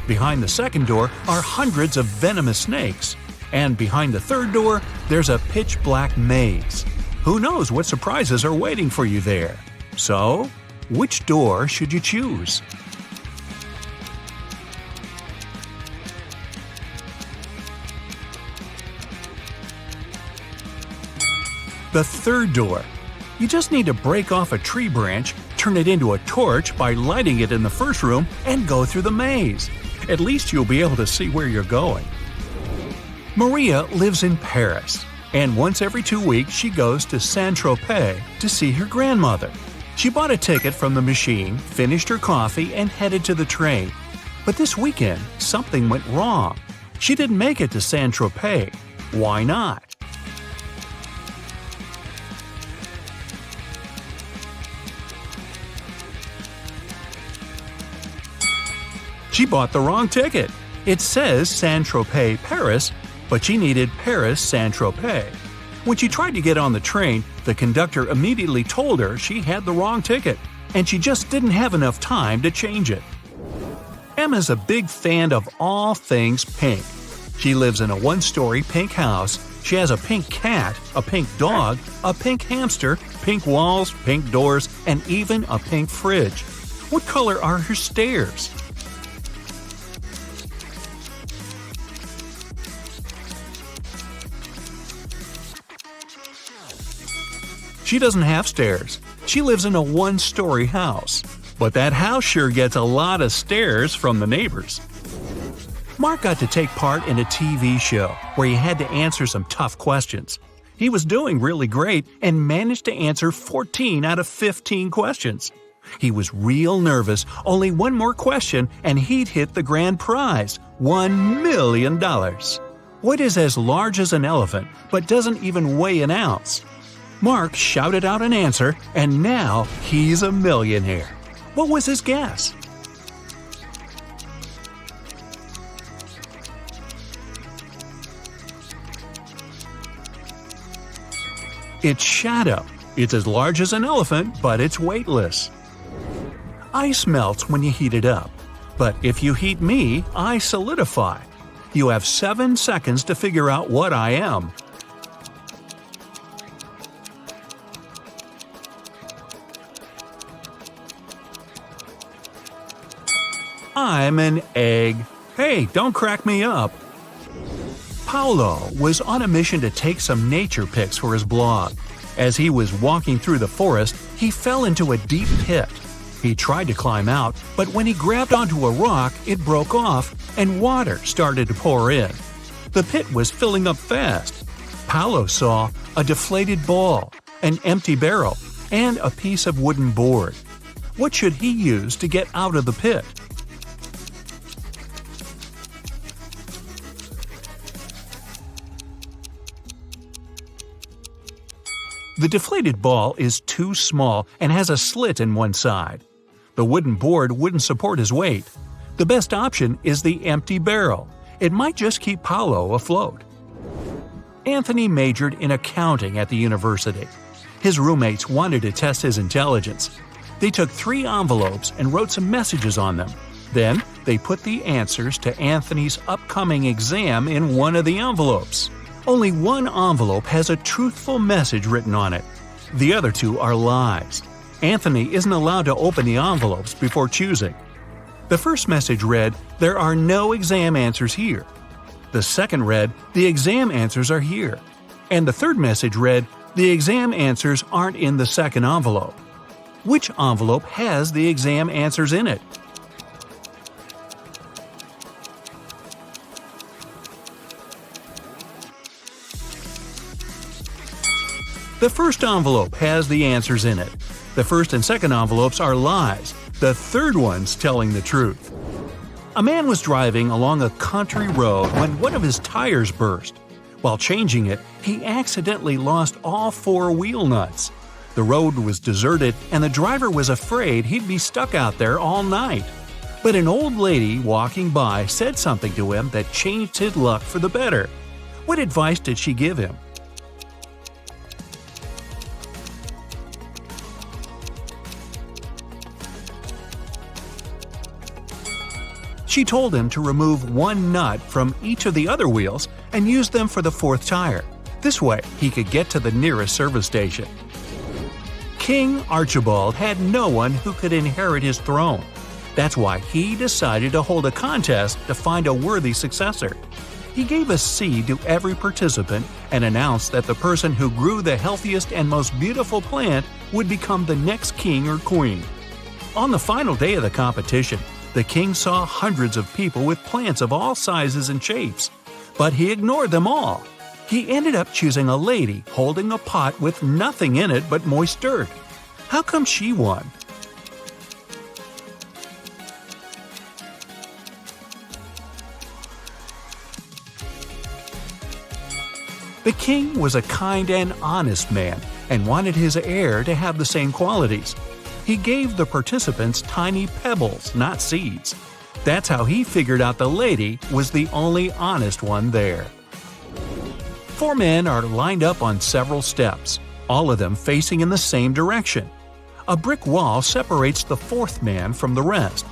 Behind the second door are hundreds of venomous snakes. And behind the third door, there's a pitch-black maze. Who knows what surprises are waiting for you there? So, which door should you choose? The third door. You just need to break off a tree branch, turn it into a torch by lighting it in the first room, and go through the maze. At least you'll be able to see where you're going. Maria lives in Paris, and once every 2 weeks she goes to Saint-Tropez to see her grandmother. She bought a ticket from the machine, finished her coffee, and headed to the train. But this weekend, something went wrong. She didn't make it to Saint-Tropez. Why not? She bought the wrong ticket. It says Saint-Tropez, Paris, but she needed Paris, Saint-Tropez. When she tried to get on the train, the conductor immediately told her she had the wrong ticket, and she just didn't have enough time to change it. Emma's a big fan of all things pink. She lives in a one-story pink house. She has a pink cat, a pink dog, a pink hamster, pink walls, pink doors, and even a pink fridge. What color are her stairs? She doesn't have stairs. She lives in a one-story house. But that house sure gets a lot of stares from the neighbors. Mark got to take part in a TV show where he had to answer some tough questions. He was doing really great and managed to answer 14 out of 15 questions. He was real nervous, only one more question and he'd hit the grand prize, $1 million. What is as large as an elephant but doesn't even weigh an ounce? Mark shouted out an answer, and now he's a millionaire. What was his guess? It's shadow. It's as large as an elephant, but it's weightless. Ice melts when you heat it up. But if you heat me, I solidify. You have 7 seconds to figure out what I am. I'm an egg. Hey, don't crack me up. Paulo was on a mission to take some nature pics for his blog. As he was walking through the forest, he fell into a deep pit. He tried to climb out, but when he grabbed onto a rock, it broke off and water started to pour in. The pit was filling up fast. Paulo saw a deflated ball, an empty barrel, and a piece of wooden board. What should he use to get out of the pit? The deflated ball is too small and has a slit in one side. The wooden board wouldn't support his weight. The best option is the empty barrel. It might just keep Paolo afloat. Anthony majored in accounting at the university. His roommates wanted to test his intelligence. They took 3 envelopes and wrote some messages on them. Then, they put the answers to Anthony's upcoming exam in one of the envelopes. Only one envelope has a truthful message written on it. The other 2 are lies. Anthony isn't allowed to open the envelopes before choosing. The first message read, "There are no exam answers here." The second read, "The exam answers are here." And the third message read, "The exam answers aren't in the second envelope." Which envelope has the exam answers in it? The first envelope has the answers in it. The first and second envelopes are lies. The third one's telling the truth. A man was driving along a country road when one of his tires burst. While changing it, he accidentally lost all 4 wheel nuts. The road was deserted and the driver was afraid he'd be stuck out there all night. But an old lady walking by said something to him that changed his luck for the better. What advice did she give him? She told him to remove 1 nut from each of the other wheels and use them for the 4th tire. This way, he could get to the nearest service station. King Archibald had no one who could inherit his throne. That's why he decided to hold a contest to find a worthy successor. He gave a seed to every participant and announced that the person who grew the healthiest and most beautiful plant would become the next king or queen. On the final day of the competition, the king saw hundreds of people with plants of all sizes and shapes, but he ignored them all. He ended up choosing a lady holding a pot with nothing in it but moist dirt. How come she won? The king was a kind and honest man and wanted his heir to have the same qualities. He gave the participants tiny pebbles, not seeds. That's how he figured out the lady was the only honest one there. 4 men are lined up on several steps, all of them facing in the same direction. A brick wall separates the 4th man from the rest.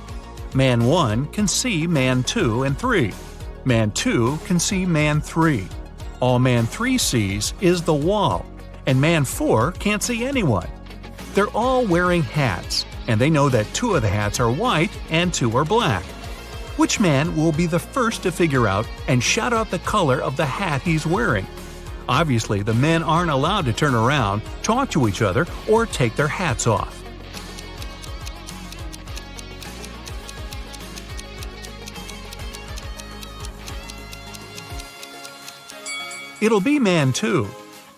Man 1 can see man 2 and 3. Man 2 can see man 3. All man 3 sees is the wall, and man 4 can't see anyone. They're all wearing hats, and they know that 2 of the hats are white and 2 are black. Which man will be the first to figure out and shout out the color of the hat he's wearing? Obviously, the men aren't allowed to turn around, talk to each other, or take their hats off. It'll be man 2.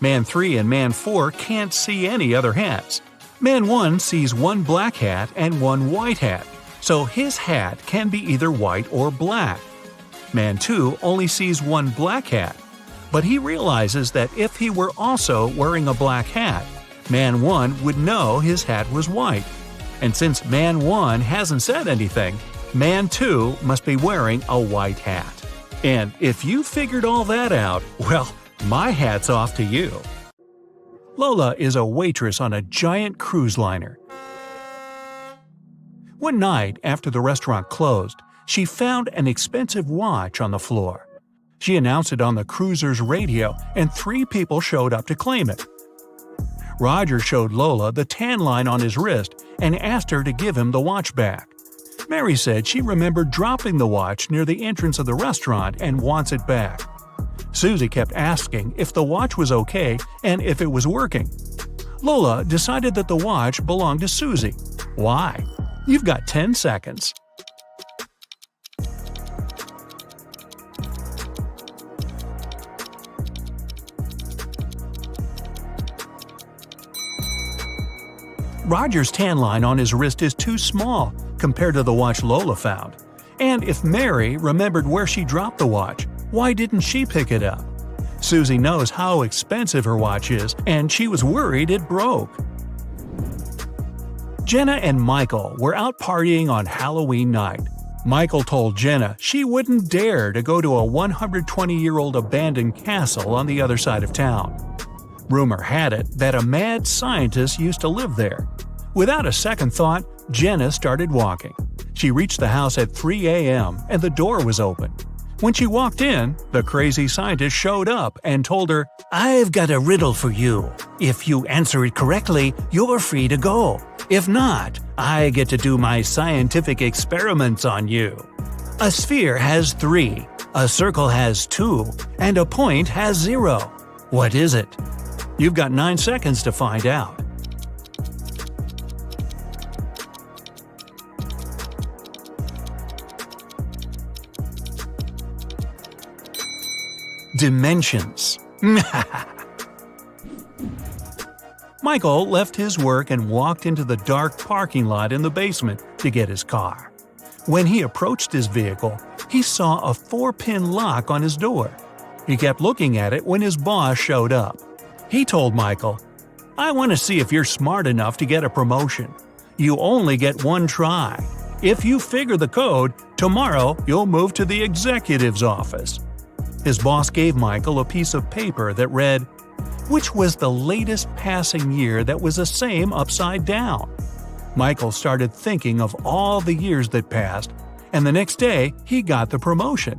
Man 3 and man 4 can't see any other hats. Man 1 sees 1 black hat and 1 white hat, so his hat can be either white or black. Man 2 only sees 1 black hat, but he realizes that if he were also wearing a black hat, Man 1 would know his hat was white. And since Man 1 hasn't said anything, Man 2 must be wearing a white hat. And if you figured all that out, well, my hat's off to you. Lola is a waitress on a giant cruise liner. One night, after the restaurant closed, she found an expensive watch on the floor. She announced it on the cruiser's radio, and 3 people showed up to claim it. Roger showed Lola the tan line on his wrist and asked her to give him the watch back. Mary said she remembered dropping the watch near the entrance of the restaurant and wants it back. Susie kept asking if the watch was okay and if it was working. Lola decided that the watch belonged to Susie. Why? You've got 10 seconds. Roger's tan line on his wrist is too small compared to the watch Lola found. And if Mary remembered where she dropped the watch, why didn't she pick it up? Susie knows how expensive her watch is, and she was worried it broke. Jenna and Michael were out partying on Halloween night. Michael told Jenna she wouldn't dare to go to a 120-year-old abandoned castle on the other side of town. Rumor had it that a mad scientist used to live there. Without a second thought, Jenna started walking. She reached the house at 3 a.m. and the door was open. When she walked in, the crazy scientist showed up and told her, "I've got a riddle for you. If you answer it correctly, you're free to go. If not, I get to do my scientific experiments on you. A sphere has 3, a circle has 2, and a point has 0. What is it?" You've got 9 seconds to find out. Dimensions. Michael left his work and walked into the dark parking lot in the basement to get his car. When he approached his vehicle, he saw a 4-pin lock on his door. He kept looking at it when his boss showed up. He told Michael, "I want to see if you're smart enough to get a promotion. You only get one try. If you figure the code, tomorrow you'll move to the executive's office." His boss gave Michael a piece of paper that read, "Which was the latest passing year that was the same upside down?" Michael started thinking of all the years that passed, and the next day he got the promotion.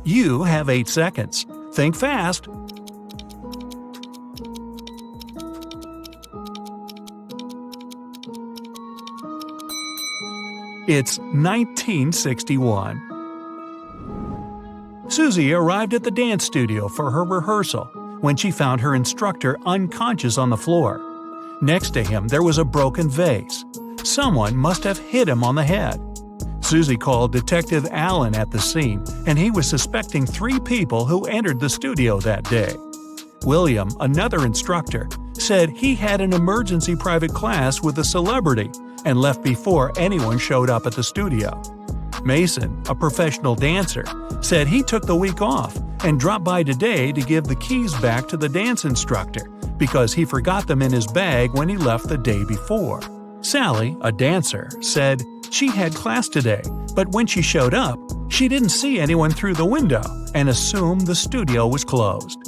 You have 8 seconds. Think fast. It's 1961. Susie arrived at the dance studio for her rehearsal when she found her instructor unconscious on the floor. Next to him there was a broken vase. Someone must have hit him on the head. Susie called Detective Allen at the scene, and he was suspecting 3 people who entered the studio that day. William, another instructor, said he had an emergency private class with a celebrity and left before anyone showed up at the studio. Mason, a professional dancer, said he took the week off and dropped by today to give the keys back to the dance instructor because he forgot them in his bag when he left the day before. Sally, a dancer, said she had class today, but when she showed up, she didn't see anyone through the window and assumed the studio was closed.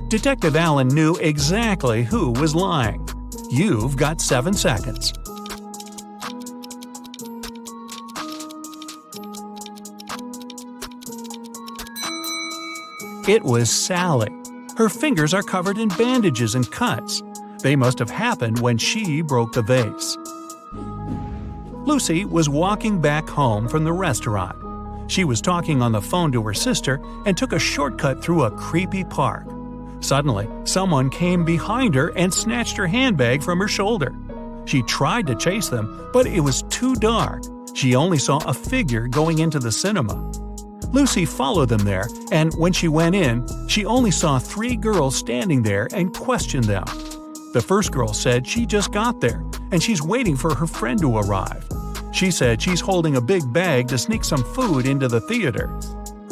Detective Allen knew exactly who was lying. You've got 7 seconds. It was Sally. Her fingers are covered in bandages and cuts. They must have happened when she broke the vase. Lucy was walking back home from the restaurant. She was talking on the phone to her sister and took a shortcut through a creepy park. Suddenly, someone came behind her and snatched her handbag from her shoulder. She tried to chase them, but it was too dark. She only saw a figure going into the cinema. Lucy followed them there, and when she went in, she only saw 3 girls standing there and questioned them. The first girl said she just got there, and she's waiting for her friend to arrive. She said she's holding a big bag to sneak some food into the theater.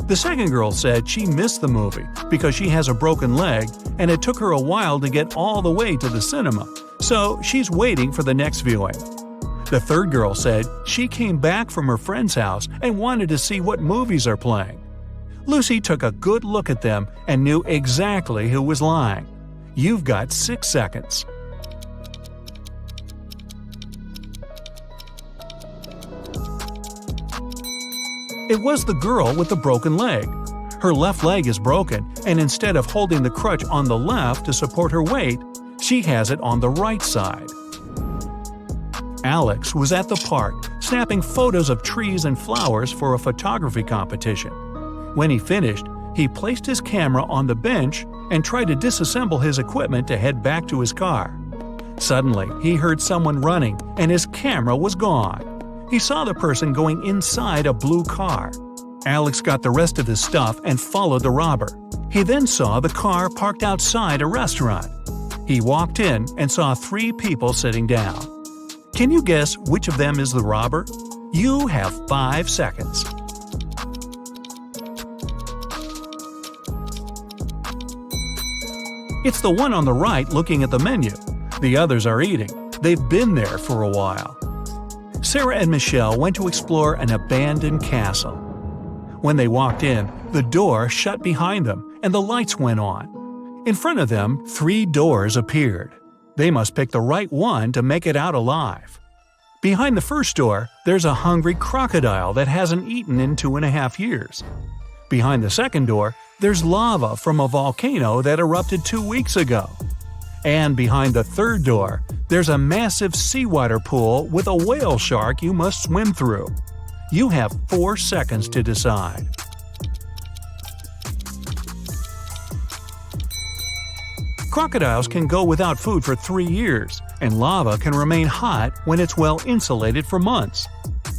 The second girl said she missed the movie because she has a broken leg and it took her a while to get all the way to the cinema, so she's waiting for the next viewing. The third girl said she came back from her friend's house and wanted to see what movies are playing. Lucy took a good look at them and knew exactly who was lying. You've got 6 seconds. It was the girl with the broken leg. Her left leg is broken, and instead of holding the crutch on the left to support her weight, she has it on the right side. Alex was at the park, snapping photos of trees and flowers for a photography competition. When he finished, he placed his camera on the bench and tried to disassemble his equipment to head back to his car. Suddenly, he heard someone running, and his camera was gone. He saw the person going inside a blue car. Alex got the rest of his stuff and followed the robber. He then saw the car parked outside a restaurant. He walked in and saw 3 people sitting down. Can you guess which of them is the robber? You have 5 seconds. It's the one on the right looking at the menu. The others are eating. They've been there for a while. Sarah and Michelle went to explore an abandoned castle. When they walked in, the door shut behind them and the lights went on. In front of them, 3 doors appeared. They must pick the right one to make it out alive. Behind the first door, there's a hungry crocodile that hasn't eaten in 2.5 years. Behind the second door, there's lava from a volcano that erupted 2 weeks ago. And behind the third door, there's a massive seawater pool with a whale shark you must swim through. You have 4 seconds to decide. Crocodiles can go without food for 3 years, and lava can remain hot when it's well insulated for months.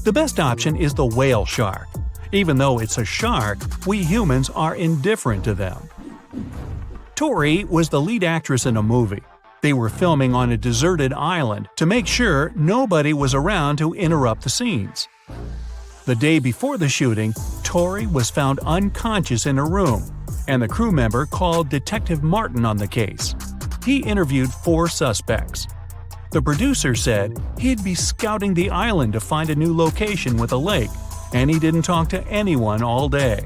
The best option is the whale shark. Even though it's a shark, we humans are indifferent to them. Tori was the lead actress in a movie. They were filming on a deserted island to make sure nobody was around to interrupt the scenes. The day before the shooting, Tori was found unconscious in her room, and the crew member called Detective Martin on the case. He interviewed 4 suspects. The producer said he'd be scouting the island to find a new location with a lake, and he didn't talk to anyone all day.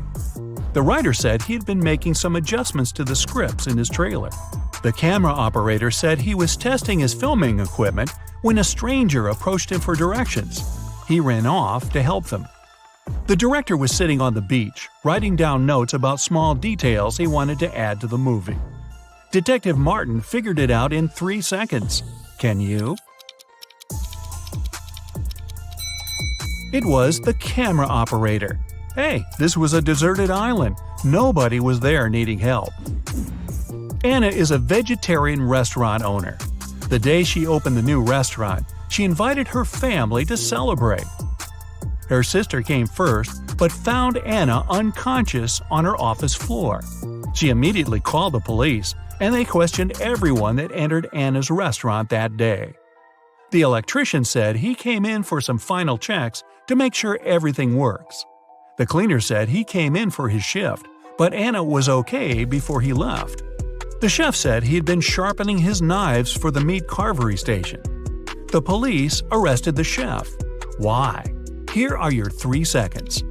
The writer said he'd been making some adjustments to the scripts in his trailer. The camera operator said he was testing his filming equipment when a stranger approached him for directions. He ran off to help them. The director was sitting on the beach, writing down notes about small details he wanted to add to the movie. Detective Martin figured it out in 3 seconds. Can you? It was the camera operator. Hey, this was a deserted island. Nobody was there needing help. Anna is a vegetarian restaurant owner. The day she opened the new restaurant, she invited her family to celebrate. Her sister came first, but found Anna unconscious on her office floor. She immediately called the police, and they questioned everyone that entered Anna's restaurant that day. The electrician said he came in for some final checks to make sure everything works. The cleaner said he came in for his shift, but Anna was okay before he left. The chef said he had been sharpening his knives for the meat carvery station. The police arrested the chef. Why? Here are your 3 seconds.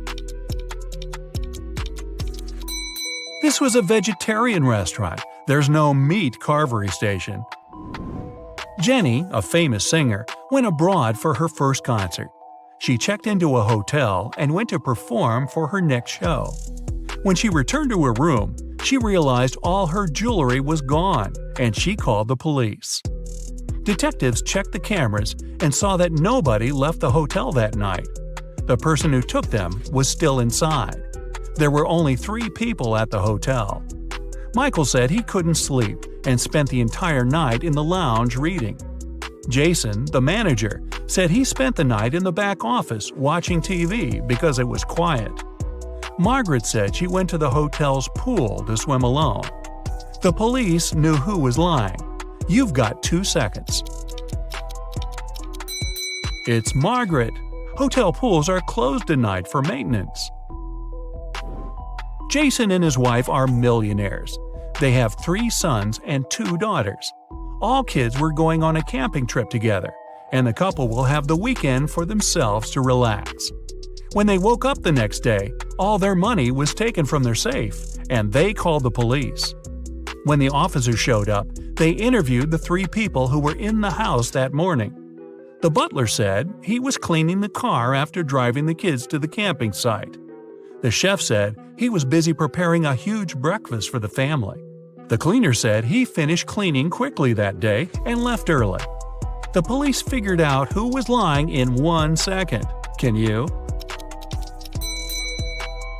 This was a vegetarian restaurant. There's no meat carvery station. Jenny, a famous singer, went abroad for her first concert. She checked into a hotel and went to perform for her next show. When she returned to her room, she realized all her jewelry was gone, and she called the police. Detectives checked the cameras and saw that nobody left the hotel that night. The person who took them was still inside. There were only 3 people at the hotel. Michael said he couldn't sleep and spent the entire night in the lounge reading. Jason, the manager, said he spent the night in the back office watching TV because it was quiet. Margaret said she went to the hotel's pool to swim alone. The police knew who was lying. You've got 2 seconds. It's Margaret. Hotel pools are closed tonight for maintenance. Jason and his wife are millionaires. They have 3 sons and 2 daughters. All kids were going on a camping trip together, and the couple will have the weekend for themselves to relax. When they woke up the next day, all their money was taken from their safe, and they called the police. When the officers showed up, they interviewed the 3 people who were in the house that morning. The butler said he was cleaning the car after driving the kids to the camping site. The chef said he was busy preparing a huge breakfast for the family. The cleaner said he finished cleaning quickly that day and left early. The police figured out who was lying in 1 second. Can you?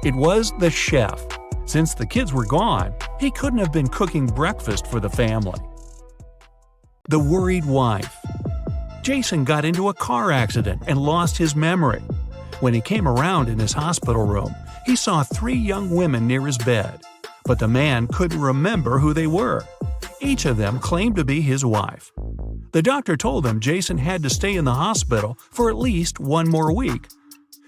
It was the chef. Since the kids were gone, he couldn't have been cooking breakfast for the family. The worried wife. Jason got into a car accident and lost his memory. When he came around in his hospital room, he saw 3 young women near his bed, but the man couldn't remember who they were. Each of them claimed to be his wife. The doctor told him Jason had to stay in the hospital for at least 1 more week.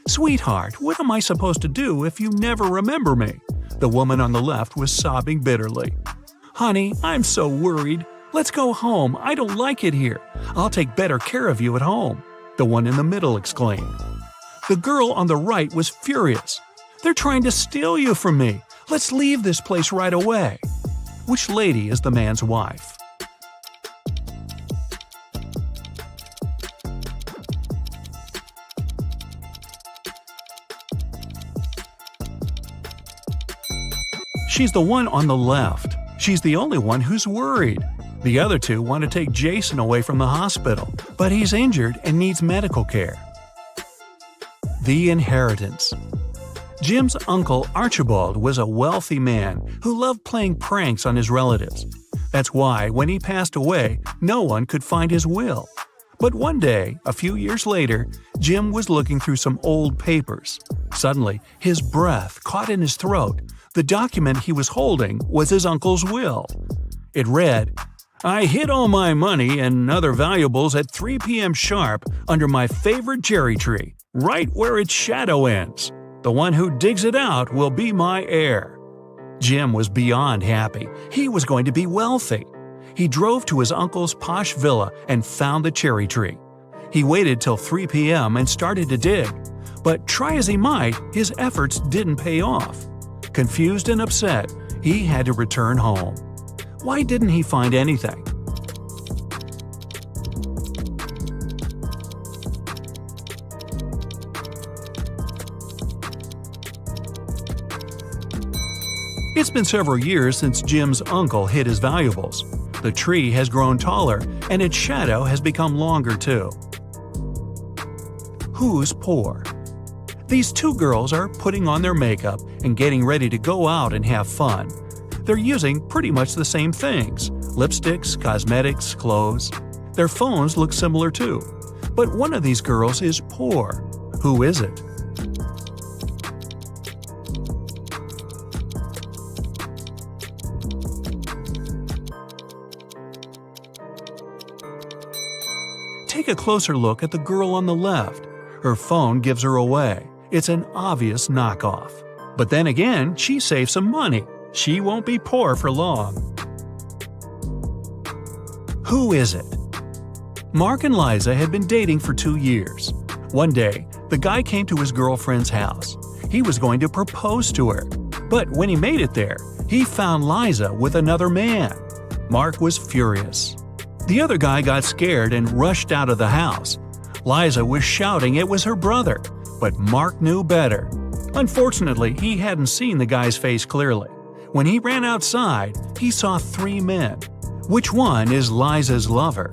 "Sweetheart, what am I supposed to do if you never remember me?" The woman on the left was sobbing bitterly. "Honey, I'm so worried. Let's go home. I don't like it here. I'll take better care of you at home." the one in the middle exclaimed. The girl on the right was furious. They're trying to steal you from me. Let's leave this place right away. Which lady is the man's wife? She's the one on the left. She's the only one who's worried. The other two want to take Jason away from the hospital, but he's injured and needs medical care. The inheritance. Jim's uncle Archibald was a wealthy man who loved playing pranks on his relatives. That's why, when he passed away, no one could find his will. But one day, a few years later, Jim was looking through some old papers. Suddenly, his breath caught in his throat. The document he was holding was his uncle's will. It read, "I hid all my money and other valuables at 3 p.m. sharp under my favorite cherry tree, right where its shadow ends. The one who digs it out will be my heir." Jim was beyond happy. He was going to be wealthy. He drove to his uncle's posh villa and found the cherry tree. He waited till 3 p.m. and started to dig. But try as he might, his efforts didn't pay off. Confused and upset, he had to return home. Why didn't he find anything? It's been several years since Jim's uncle hid his valuables. The tree has grown taller, and its shadow has become longer too. Who's poor? These two girls are putting on their makeup and getting ready to go out and have fun. They're using pretty much the same things: lipsticks, cosmetics, clothes. Their phones look similar too. But one of these girls is poor. Who is it? Take a closer look at the girl on the left. Her phone gives her away. It's an obvious knockoff. But then again, she saved some money. She won't be poor for long. Who is it? Mark and Liza had been dating for 2 years. One day, the guy came to his girlfriend's house. He was going to propose to her. But when he made it there, he found Liza with another man. Mark was furious. The other guy got scared and rushed out of the house. Liza was shouting it was her brother, but Mark knew better. Unfortunately, he hadn't seen the guy's face clearly. When he ran outside, he saw 3 men. Which one is Liza's lover?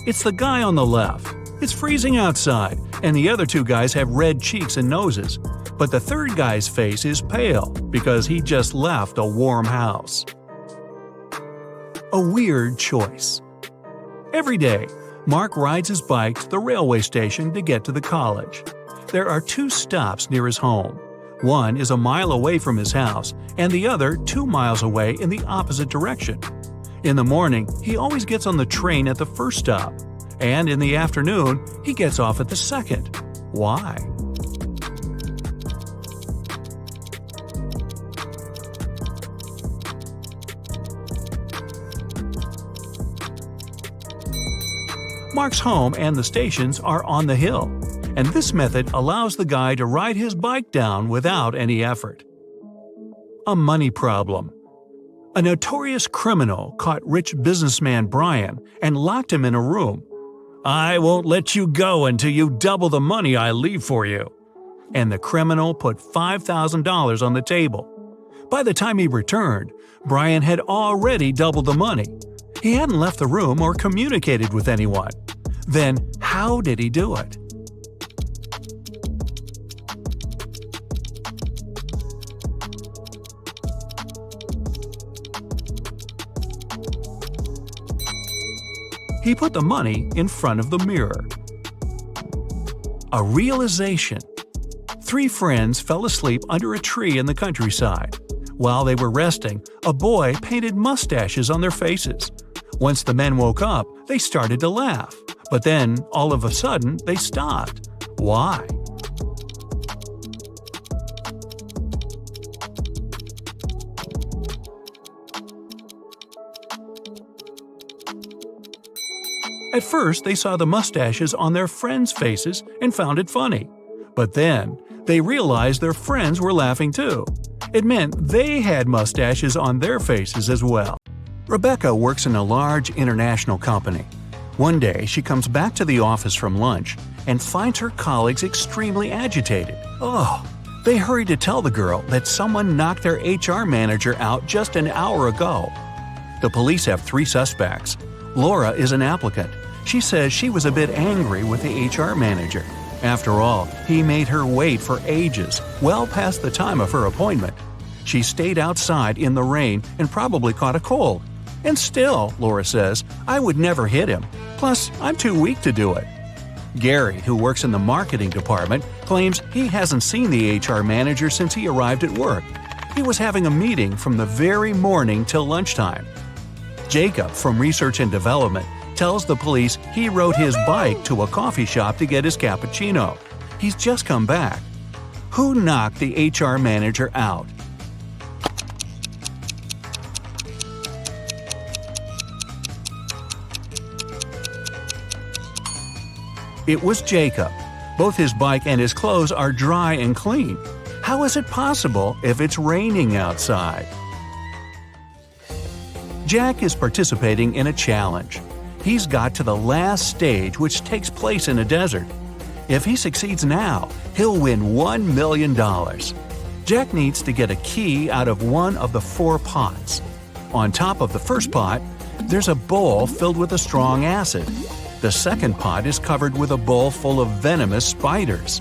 It's the guy on the left. It's freezing outside, and the other 2 guys have red cheeks and noses. But the third guy's face is pale because he just left a warm house. A weird choice. Every day, Mark rides his bike to the railway station to get to the college. There are 2 stops near his home. One is a mile away from his house, and the other 2 miles away in the opposite direction. In the morning, he always gets on the train at the first stop, and in the afternoon, he gets off at the second. Why? Mark's home and the stations are on the hill, and this method allows the guy to ride his bike down without any effort. A money problem. A notorious criminal caught rich businessman Brian and locked him in a room. "I won't let you go until you double the money I leave for you." And the criminal put $5,000 on the table. By the time he returned, Brian had already doubled the money. He hadn't left the room or communicated with anyone. Then, how did he do it? He put the money in front of the mirror. A realization. 3 friends fell asleep under a tree in the countryside. While they were resting, a boy painted mustaches on their faces. Once the men woke up, they started to laugh. But then, all of a sudden, they stopped. Why? At first, they saw the mustaches on their friends' faces and found it funny. But then, they realized their friends were laughing too. It meant they had mustaches on their faces as well. Rebecca works in a large international company. One day, she comes back to the office from lunch and finds her colleagues extremely agitated. They hurry to tell the girl that someone knocked their HR manager out just an hour ago. The police have 3 suspects. Laura is an applicant. She says she was a bit angry with the HR manager. After all, he made her wait for ages, well past the time of her appointment. She stayed outside in the rain and probably caught a cold. And still, Laura says, I would never hit him. Plus, I'm too weak to do it. Gary, who works in the marketing department, claims he hasn't seen the HR manager since he arrived at work. He was having a meeting from the very morning till lunchtime. Jacob, from Research and Development, tells the police he rode his bike to a coffee shop to get his cappuccino. He's just come back. Who knocked the HR manager out? It was Jacob. Both his bike and his clothes are dry and clean. How is it possible if it's raining outside? Jack is participating in a challenge. He's got to the last stage, which takes place in a desert. If he succeeds now, he'll win $1 million. Jack needs to get a key out of one of the 4 pots. On top of the first pot, there's a bowl filled with a strong acid. The second pot is covered with a bowl full of venomous spiders.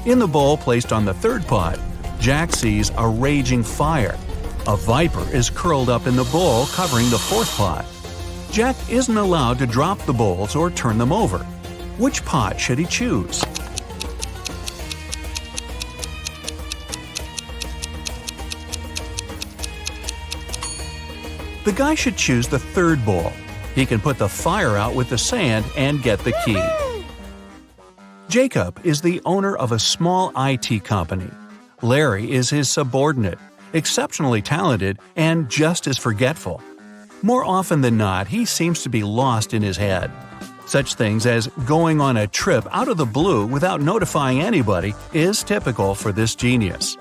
In the bowl placed on the third pot, Jack sees a raging fire. A viper is curled up in the bowl covering the fourth pot. Jack isn't allowed to drop the bowls or turn them over. Which pot should he choose? The guy should choose the third bowl. He can put the fire out with the sand and get the key. Jacob is the owner of a small IT company. Larry is his subordinate, exceptionally talented and just as forgetful. More often than not, he seems to be lost in his head. Such things as going on a trip out of the blue without notifying anybody is typical for this genius.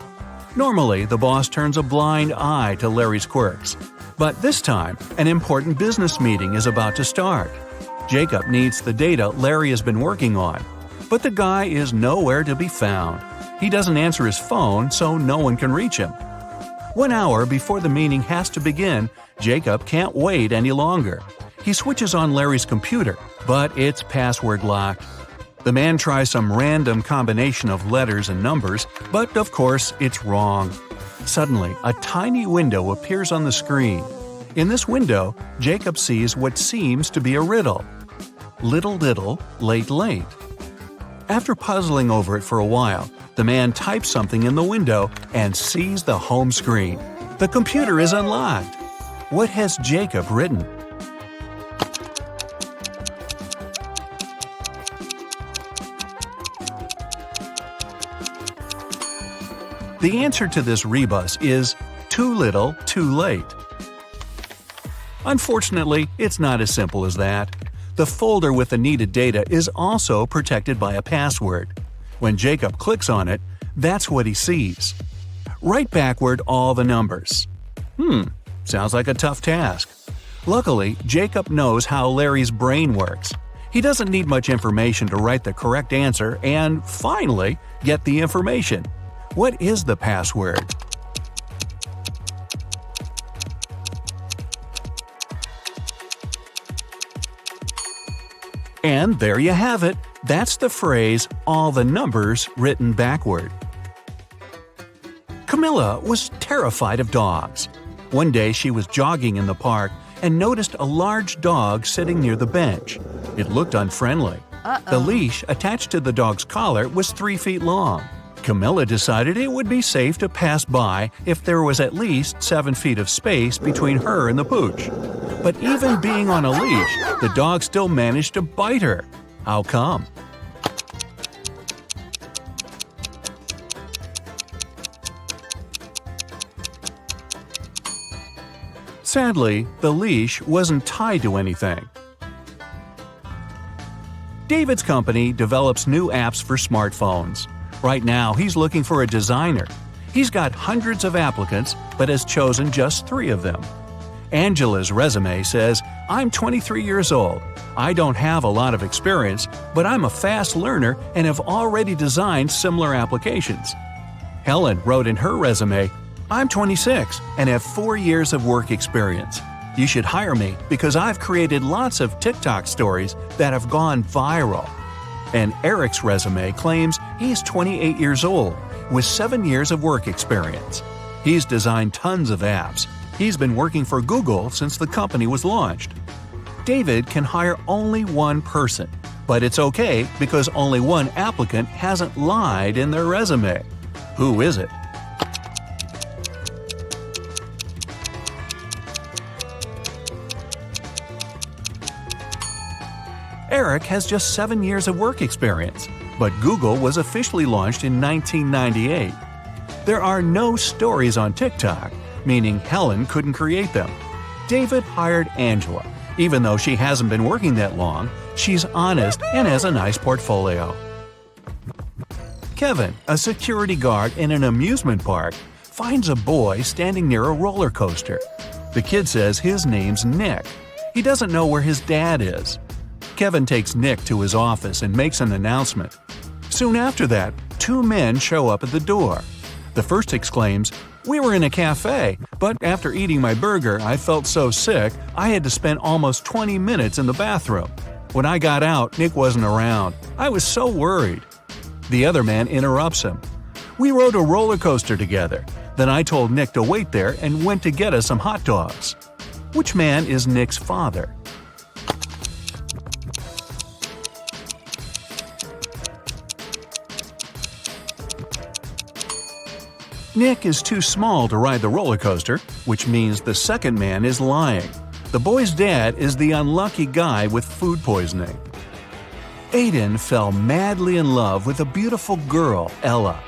Normally, the boss turns a blind eye to Larry's quirks. But this time, an important business meeting is about to start. Jacob needs the data Larry has been working on, but the guy is nowhere to be found. He doesn't answer his phone, so no one can reach him. 1 hour before the meeting has to begin, Jacob can't wait any longer. He switches on Larry's computer, but it's password locked. The man tries some random combination of letters and numbers, but of course it's wrong. Suddenly, a tiny window appears on the screen. In this window, Jacob sees what seems to be a riddle. Little, little, late, late. After puzzling over it for a while, the man types something in the window and sees the home screen. The computer is unlocked. What has Jacob written? The answer to this rebus is too little, too late. Unfortunately, it's not as simple as that. The folder with the needed data is also protected by a password. When Jacob clicks on it, that's what he sees. Write backward all the numbers. Sounds like a tough task. Luckily, Jacob knows how Larry's brain works. He doesn't need much information to write the correct answer and, finally, get the information. What is the password? And there you have it. That's the phrase, all the numbers written backward. Camilla was terrified of dogs. One day she was jogging in the park and noticed a large dog sitting near the bench. It looked unfriendly. The leash attached to the dog's collar was 3 feet long. Camilla decided it would be safe to pass by if there was at least 7 feet of space between her and the pooch. But even being on a leash, the dog still managed to bite her. How come? Sadly, the leash wasn't tied to anything. David's company develops new apps for smartphones. Right now, he's looking for a designer. He's got hundreds of applicants, but has chosen just 3 of them. Angela's resume says, "I'm 23 years old. I don't have a lot of experience, but I'm a fast learner and have already designed similar applications." Helen wrote in her resume, "I'm 26 and have 4 years of work experience. You should hire me because I've created lots of TikTok stories that have gone viral." And Eric's resume claims he's 28 years old with 7 years of work experience. He's designed tons of apps. He's been working for Google since the company was launched. David can hire only one person, but it's okay because only one applicant hasn't lied in their resume. Who is it? Eric has just 7 years of work experience, but Google was officially launched in 1998. There are no stories on TikTok, meaning Helen couldn't create them. David hired Angela. Even though she hasn't been working that long, she's honest and has a nice portfolio. Kevin, a security guard in an amusement park, finds a boy standing near a roller coaster. The kid says his name's Nick. He doesn't know where his dad is. Kevin takes Nick to his office and makes an announcement. Soon after that, 2 men show up at the door. The first exclaims, "We were in a cafe, but after eating my burger, I felt so sick I had to spend almost 20 minutes in the bathroom. When I got out, Nick wasn't around. I was so worried." The other man interrupts him. "We rode a roller coaster together. Then I told Nick to wait there and went to get us some hot dogs." Which man is Nick's father? Nick is too small to ride the roller coaster, which means the second man is lying. The boy's dad is the unlucky guy with food poisoning. Aiden fell madly in love with a beautiful girl, Ella.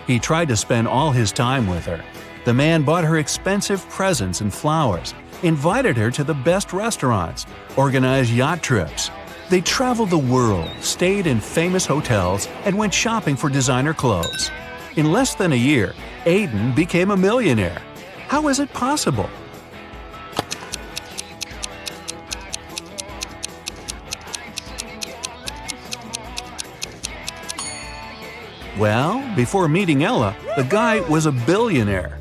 He tried to spend all his time with her. The man bought her expensive presents and flowers, invited her to the best restaurants, organized yacht trips. They traveled the world, stayed in famous hotels, and went shopping for designer clothes. In less than a year, Aiden became a millionaire. How is it possible? Well, before meeting Ella, the guy was a billionaire.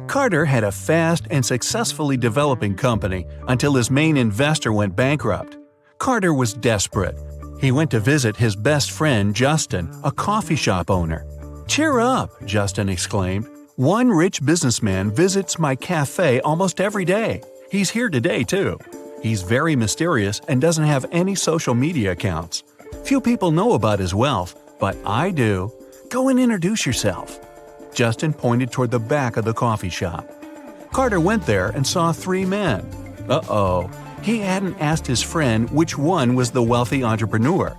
Carter had a fast and successfully developing company until his main investor went bankrupt. Carter was desperate. He went to visit his best friend Justin, a coffee shop owner. "Cheer up," Justin exclaimed. "One rich businessman visits my cafe almost every day. He's here today, too. He's very mysterious and doesn't have any social media accounts. Few people know about his wealth, but I do. Go and introduce yourself." Justin pointed toward the back of the coffee shop. Carter went there and saw 3 men. Uh-oh. He hadn't asked his friend which one was the wealthy entrepreneur.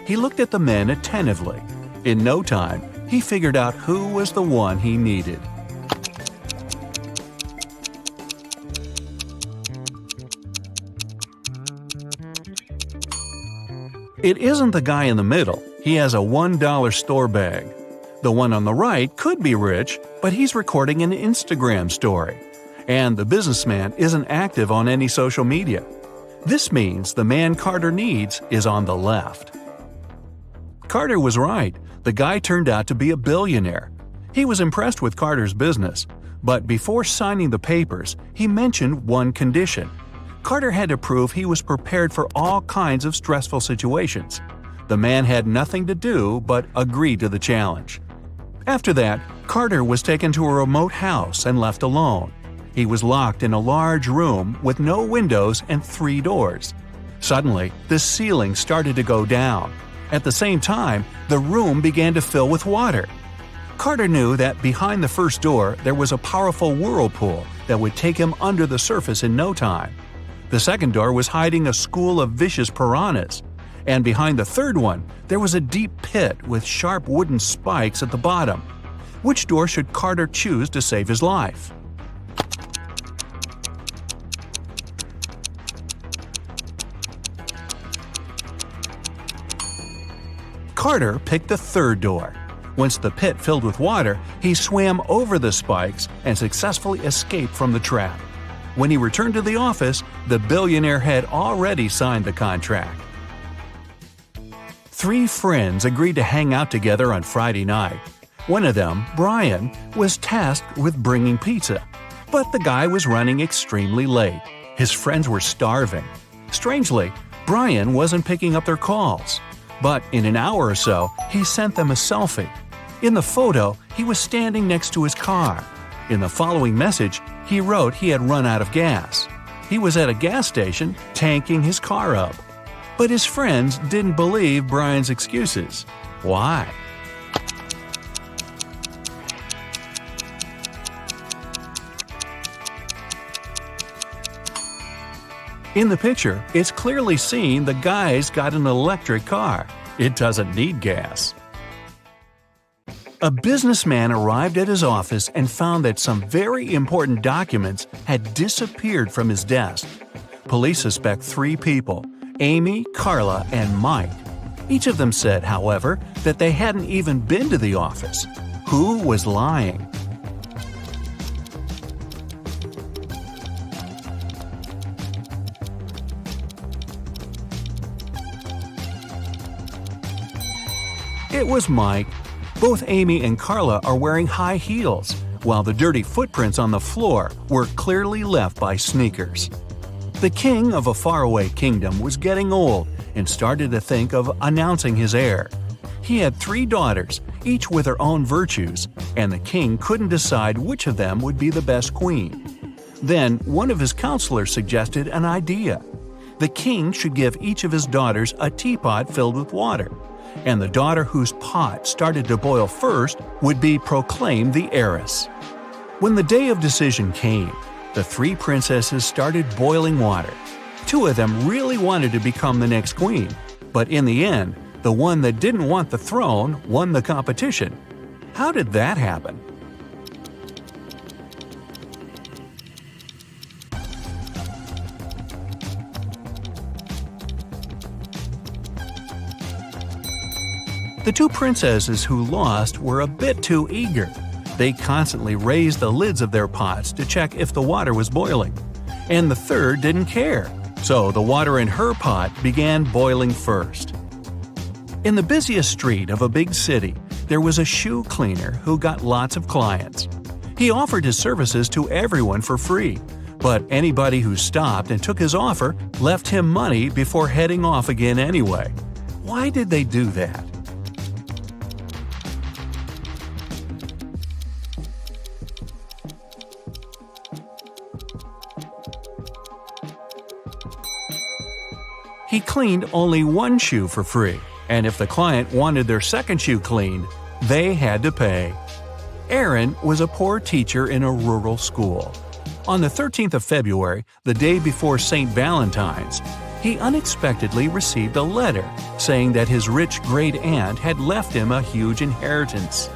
He looked at the men attentively. In no time, he figured out who was the one he needed. It isn't the guy in the middle. He has a $1 store bag. The one on the right could be rich, but he's recording an Instagram story. And the businessman isn't active on any social media. This means the man Carter needs is on the left. Carter was right. The guy turned out to be a billionaire. He was impressed with Carter's business, but before signing the papers, he mentioned one condition. Carter had to prove he was prepared for all kinds of stressful situations. The man had nothing to do but agree to the challenge. After that, Carter was taken to a remote house and left alone. He was locked in a large room with no windows and 3 doors. Suddenly, the ceiling started to go down. At the same time, the room began to fill with water. Carter knew that behind the first door there was a powerful whirlpool that would take him under the surface in no time. The second door was hiding a school of vicious piranhas. And behind the third one, there was a deep pit with sharp wooden spikes at the bottom. Which door should Carter choose to save his life? Carter picked the third door. Once the pit filled with water, he swam over the spikes and successfully escaped from the trap. When he returned to the office, the billionaire had already signed the contract. 3 friends agreed to hang out together on Friday night. One of them, Brian, was tasked with bringing pizza. But the guy was running extremely late. His friends were starving. Strangely, Brian wasn't picking up their calls. But in an hour or so, he sent them a selfie. In the photo, he was standing next to his car. In the following message, he wrote he had run out of gas. He was at a gas station tanking his car up. But his friends didn't believe Brian's excuses. Why? In the picture, it's clearly seen the guy's got an electric car. It doesn't need gas. A businessman arrived at his office and found that some very important documents had disappeared from his desk. Police suspect 3 people, Amy, Carla, and Mike. Each of them said, however, that they hadn't even been to the office. Who was lying? It was Mike. Both Amy and Carla are wearing high heels, while the dirty footprints on the floor were clearly left by sneakers. The king of a faraway kingdom was getting old and started to think of announcing his heir. He had 3 daughters, each with their own virtues, and the king couldn't decide which of them would be the best queen. Then one of his counselors suggested an idea. The king should give each of his daughters a teapot filled with water, and the daughter whose pot started to boil first would be proclaimed the heiress. When the day of decision came, the 3 princesses started boiling water. 2 of them really wanted to become the next queen, but in the end, the one that didn't want the throne won the competition. How did that happen? The 2 princesses who lost were a bit too eager. They constantly raised the lids of their pots to check if the water was boiling. And the third didn't care, so the water in her pot began boiling first. In the busiest street of a big city, there was a shoe cleaner who got lots of clients. He offered his services to everyone for free, but anybody who stopped and took his offer left him money before heading off again anyway. Why did they do that? He cleaned only 1 shoe for free, and if the client wanted their second shoe cleaned, they had to pay. Aaron was a poor teacher in a rural school. On the 13th of February, the day before St. Valentine's, he unexpectedly received a letter saying that his rich great-aunt had left him a huge inheritance.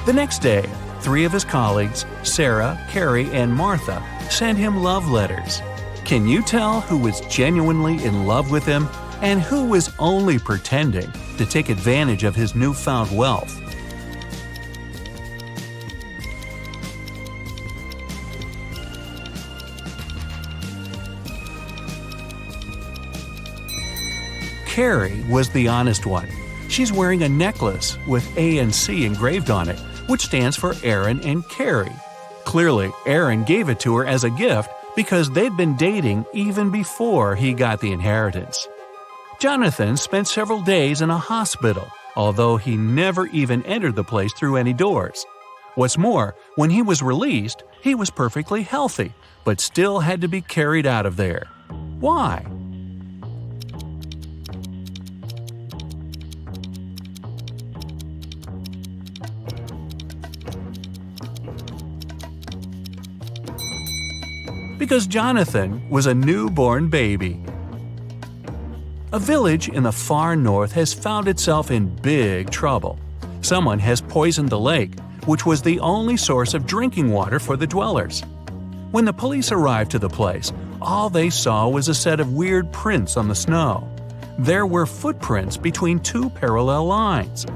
The next day, 3 of his colleagues, Sarah, Carrie, and Martha, sent him love letters. Can you tell who was genuinely in love with him and who was only pretending to take advantage of his newfound wealth? Carrie was the honest one. She's wearing a necklace with A and C engraved on it, which stands for Aaron and Carrie. Clearly, Aaron gave it to her as a gift because they'd been dating even before he got the inheritance. Jonathan spent several days in a hospital, although he never even entered the place through any doors. What's more, when he was released, he was perfectly healthy, but still had to be carried out of there. Why? Because Jonathan was a newborn baby. A village in the far north has found itself in big trouble. Someone has poisoned the lake, which was the only source of drinking water for the dwellers. When the police arrived to the place, all they saw was a set of weird prints on the snow. there were footprints between two parallel lines.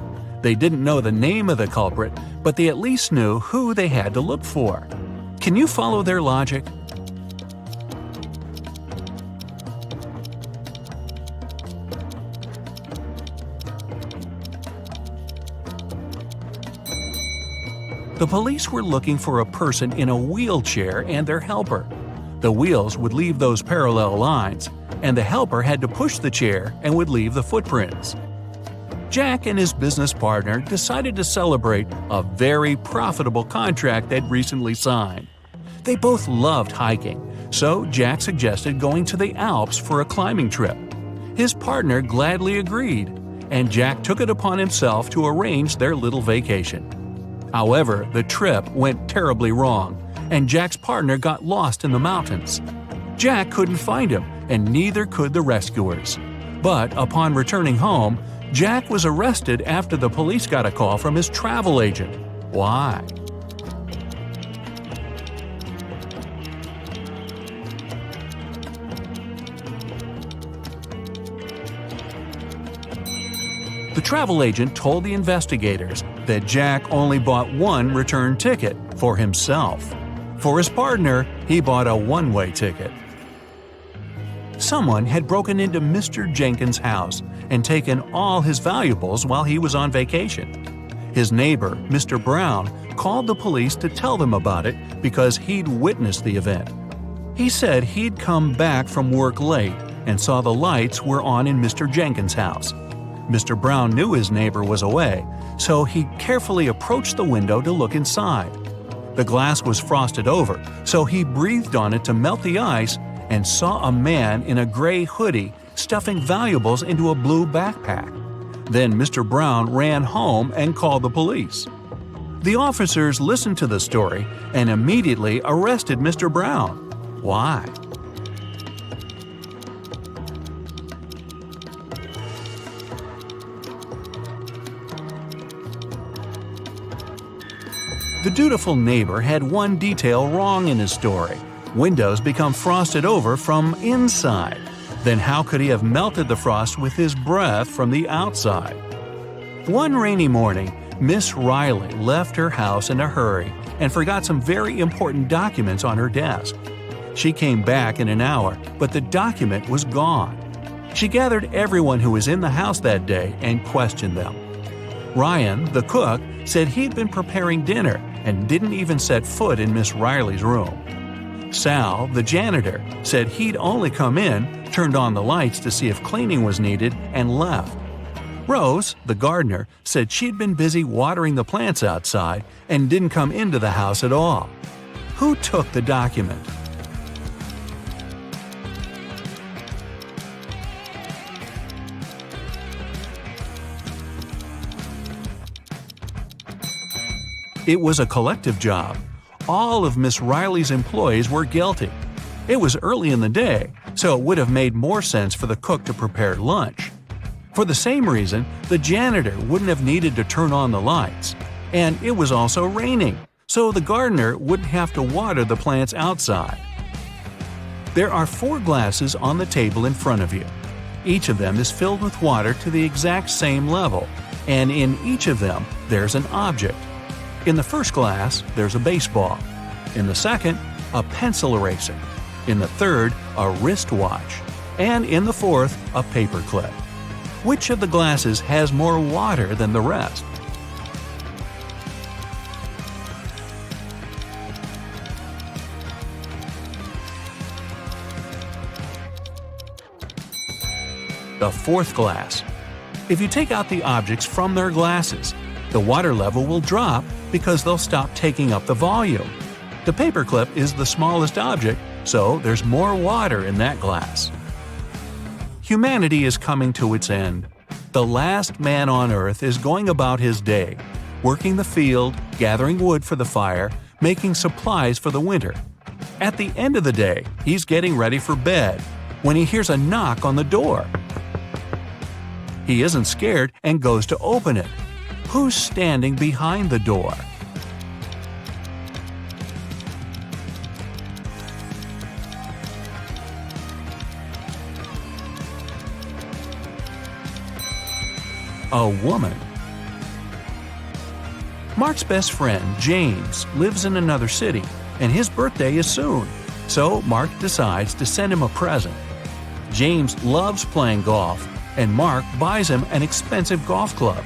They didn't know the name of the culprit, but they at least knew who they had to look for. Can you follow their logic? The police were looking for a person in a wheelchair and their helper. The wheels would leave those parallel lines, and the helper had to push the chair and would leave the footprints. Jack and his business partner decided to celebrate a very profitable contract they'd recently signed. They both loved hiking, so Jack suggested going to the Alps for a climbing trip. His partner gladly agreed, and Jack took it upon himself to arrange their little vacation. However, the trip went terribly wrong, and Jack's partner got lost in the mountains. Jack couldn't find him, and neither could the rescuers. But upon returning home, Jack was arrested after the police got a call from his travel agent. Why? The travel agent told the investigators that Jack only bought one return ticket for himself. For his partner, he bought a one-way ticket. Someone had broken into Mr. Jenkins' house and taken all his valuables while he was on vacation. His neighbor, Mr. Brown, called the police to tell them about it because he'd witnessed the event. He said he'd come back from work late and saw the lights were on in Mr. Jenkins' house. Mr. Brown knew his neighbor was away, so he carefully approached the window to look inside. The glass was frosted over, so he breathed on it to melt the ice and saw a man in a gray hoodie stuffing valuables into a blue backpack. Then Mr. Brown ran home and called the police. The officers listened to the story and immediately arrested Mr. Brown. Why? The dutiful neighbor had one detail wrong in his story. Windows become frosted over from inside. Then how could he have melted the frost with his breath from the outside? One rainy morning, Miss Riley left her house in a hurry and forgot some very important documents on her desk. She came back in an hour, but the document was gone. She gathered everyone who was in the house that day and questioned them. Ryan, the cook, said he'd been preparing dinner and didn't even set foot in Miss Riley's room. Sal, the janitor, said he'd only come in, turned on the lights to see if cleaning was needed, and left. Rose, the gardener, said she'd been busy watering the plants outside and didn't come into the house at all. Who took the document? It was a collective job. All of Miss Riley's employees were guilty. It was early in the day, so it would have made more sense for the cook to prepare lunch. For the same reason, the janitor wouldn't have needed to turn on the lights. And it was also raining, so the gardener wouldn't have to water the plants outside. There are 4 glasses on the table in front of you. Each of them is filled with water to the exact same level, and in each of them there's an object. In the first glass, there's a baseball. In the second, a pencil eraser. In the third, a wristwatch. And in the fourth, a paperclip. Which of the glasses has more water than the rest? The fourth glass. If you take out the objects from their glasses, the water level will drop because they'll stop taking up the volume. The paperclip is the smallest object, so there's more water in that glass. Humanity is coming to its end. The last man on Earth is going about his day, working the field, gathering wood for the fire, making supplies for the winter. At the end of the day, he's getting ready for bed when he hears a knock on the door. He isn't scared and goes to open it. Who's standing behind the door? a woman. Mark's best friend, James, lives in another city, and his birthday is soon, so Mark decides to send him a present. James loves playing golf, and Mark buys him an expensive golf club.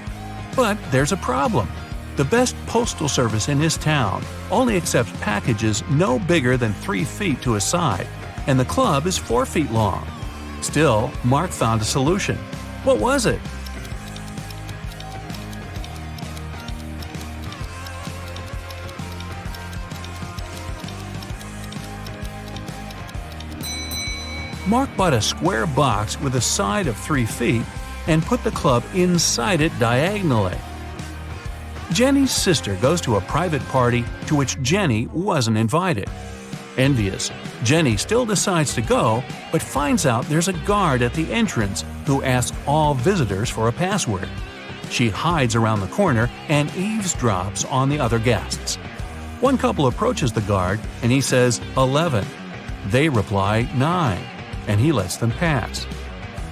But there's a problem. The best postal service in his town only accepts packages no bigger than 3 feet to a side, and the club is 4 feet long. Still, Mark found a solution. What was it? Mark bought a square box with a side of 3 feet and put the club inside it diagonally. Jenny's sister goes to a private party to which Jenny wasn't invited. Envious, Jenny still decides to go, but finds out there's a guard at the entrance who asks all visitors for a password. She hides around the corner and eavesdrops on the other guests. One couple approaches the guard and he says 11. They reply 9, and he lets them pass.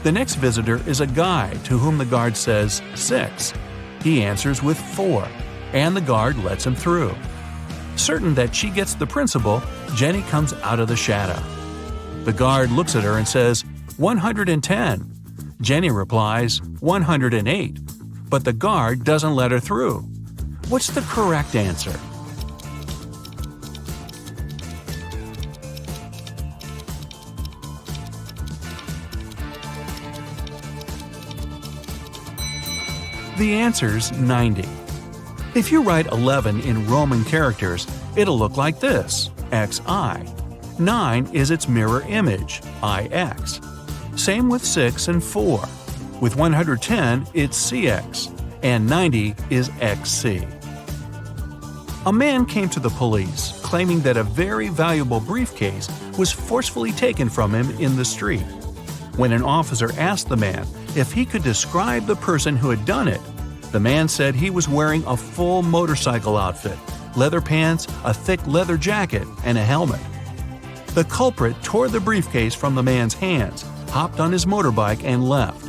The next visitor is a guy to whom the guard says 6. He answers with 4, and the guard lets him through. Certain that she gets the principal, Jenny comes out of the shadow. The guard looks at her and says, 110. Jenny replies, 108. But the guard doesn't let her through. What's the correct answer? The answer's 90. If you write 11 in Roman characters, it'll look like this, XI. 9 is its mirror image, IX. Same with 6 and 4. With 110, it's CX, and 90 is XC. A man came to the police claiming that a very valuable briefcase was forcefully taken from him in the street. When an officer asked the man if he could describe the person who had done it, the man said he was wearing a full motorcycle outfit, leather pants, a thick leather jacket, and a helmet. The culprit tore the briefcase from the man's hands, hopped on his motorbike, and left.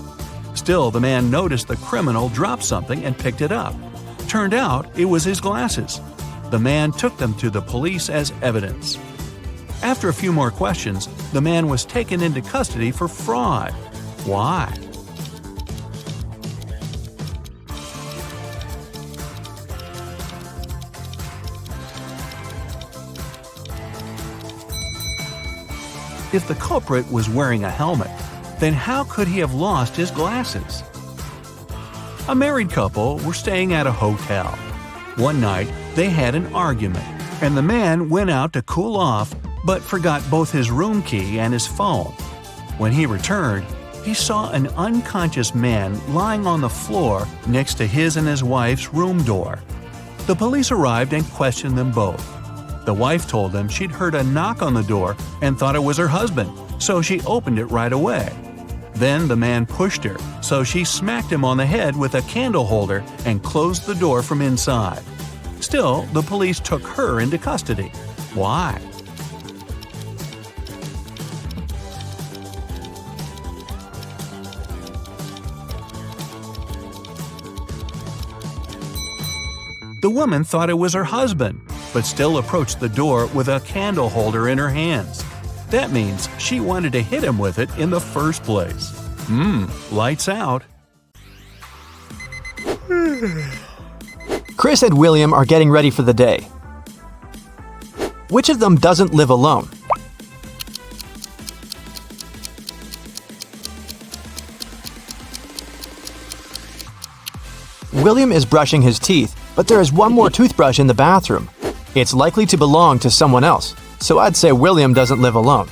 Still, the man noticed the criminal drop something and picked it up. Turned out it was his glasses. The man took them to the police as evidence. After a few more questions, the man was taken into custody for fraud. Why? If the culprit was wearing a helmet, then how could he have lost his glasses? A married couple were staying at a hotel. One night, they had an argument, and the man went out to cool off but forgot both his room key and his phone. When he returned, he saw an unconscious man lying on the floor next to his and his wife's room door. The police arrived and questioned them both. The wife told them she'd heard a knock on the door and thought it was her husband, so she opened it right away. Then the man pushed her, so she smacked him on the head with a candle holder and closed the door from inside. Still, the police took her into custody. Why? The woman thought it was her husband, but still approached the door with a candle holder in her hands. That means she wanted to hit him with it in the first place. Lights out. Chris and William are getting ready for the day. Which of them doesn't live alone? William is brushing his teeth, but there is one more toothbrush in the bathroom. It's likely to belong to someone else, so I'd say William doesn't live alone.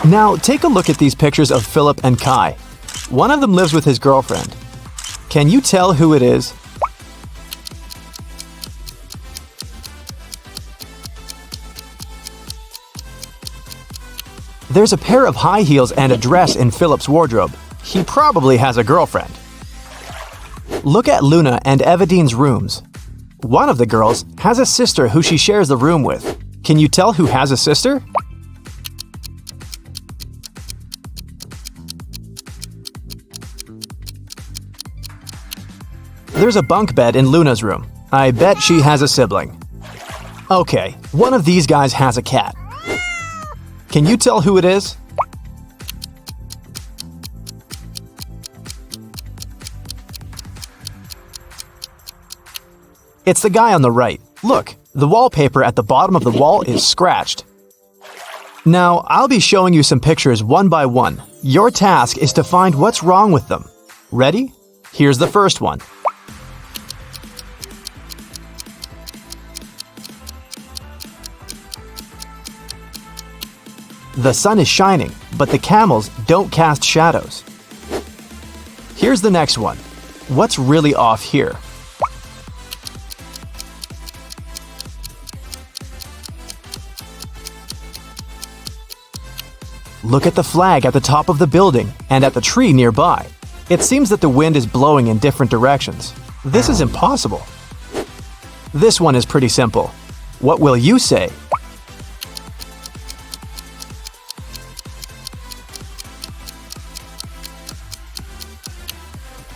Now, take a look at these pictures of Philip and Kai. One of them lives with his girlfriend. Can you tell who it is? There's a pair of high heels and a dress in Philip's wardrobe. He probably has a girlfriend. Look at Luna and Evadine's rooms. One of the girls has a sister who she shares the room with. Can you tell who has a sister? There's a bunk bed in Luna's room. I bet she has a sibling. Okay, one of these guys has a cat. Can you tell who it is? It's the guy on the right. Look, the wallpaper at the bottom of the wall is scratched. Now, I'll be showing you some pictures one by one. Your task is to find what's wrong with them. Ready? Here's the first one. The sun is shining, but the camels don't cast shadows. Here's the next one. What's really off here? Look at the flag at the top of the building and at the tree nearby. It seems that the wind is blowing in different directions. This is impossible. This one is pretty simple. What will you say?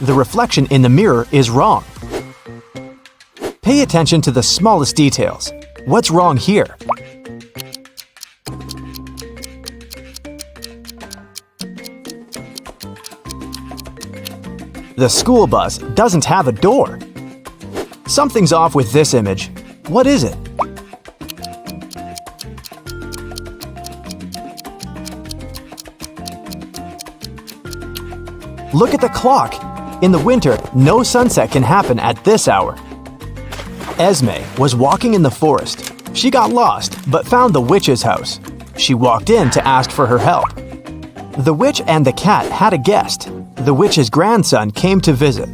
The reflection in the mirror is wrong. Pay attention to the smallest details. What's wrong here? The school bus doesn't have a door. Something's off with this image. What is it? Look at the clock. In the winter, no sunset can happen at this hour. Esme was walking in the forest. She got lost, but found the witch's house. She walked in to ask for her help. The witch and the cat had a guest. The witch's grandson came to visit.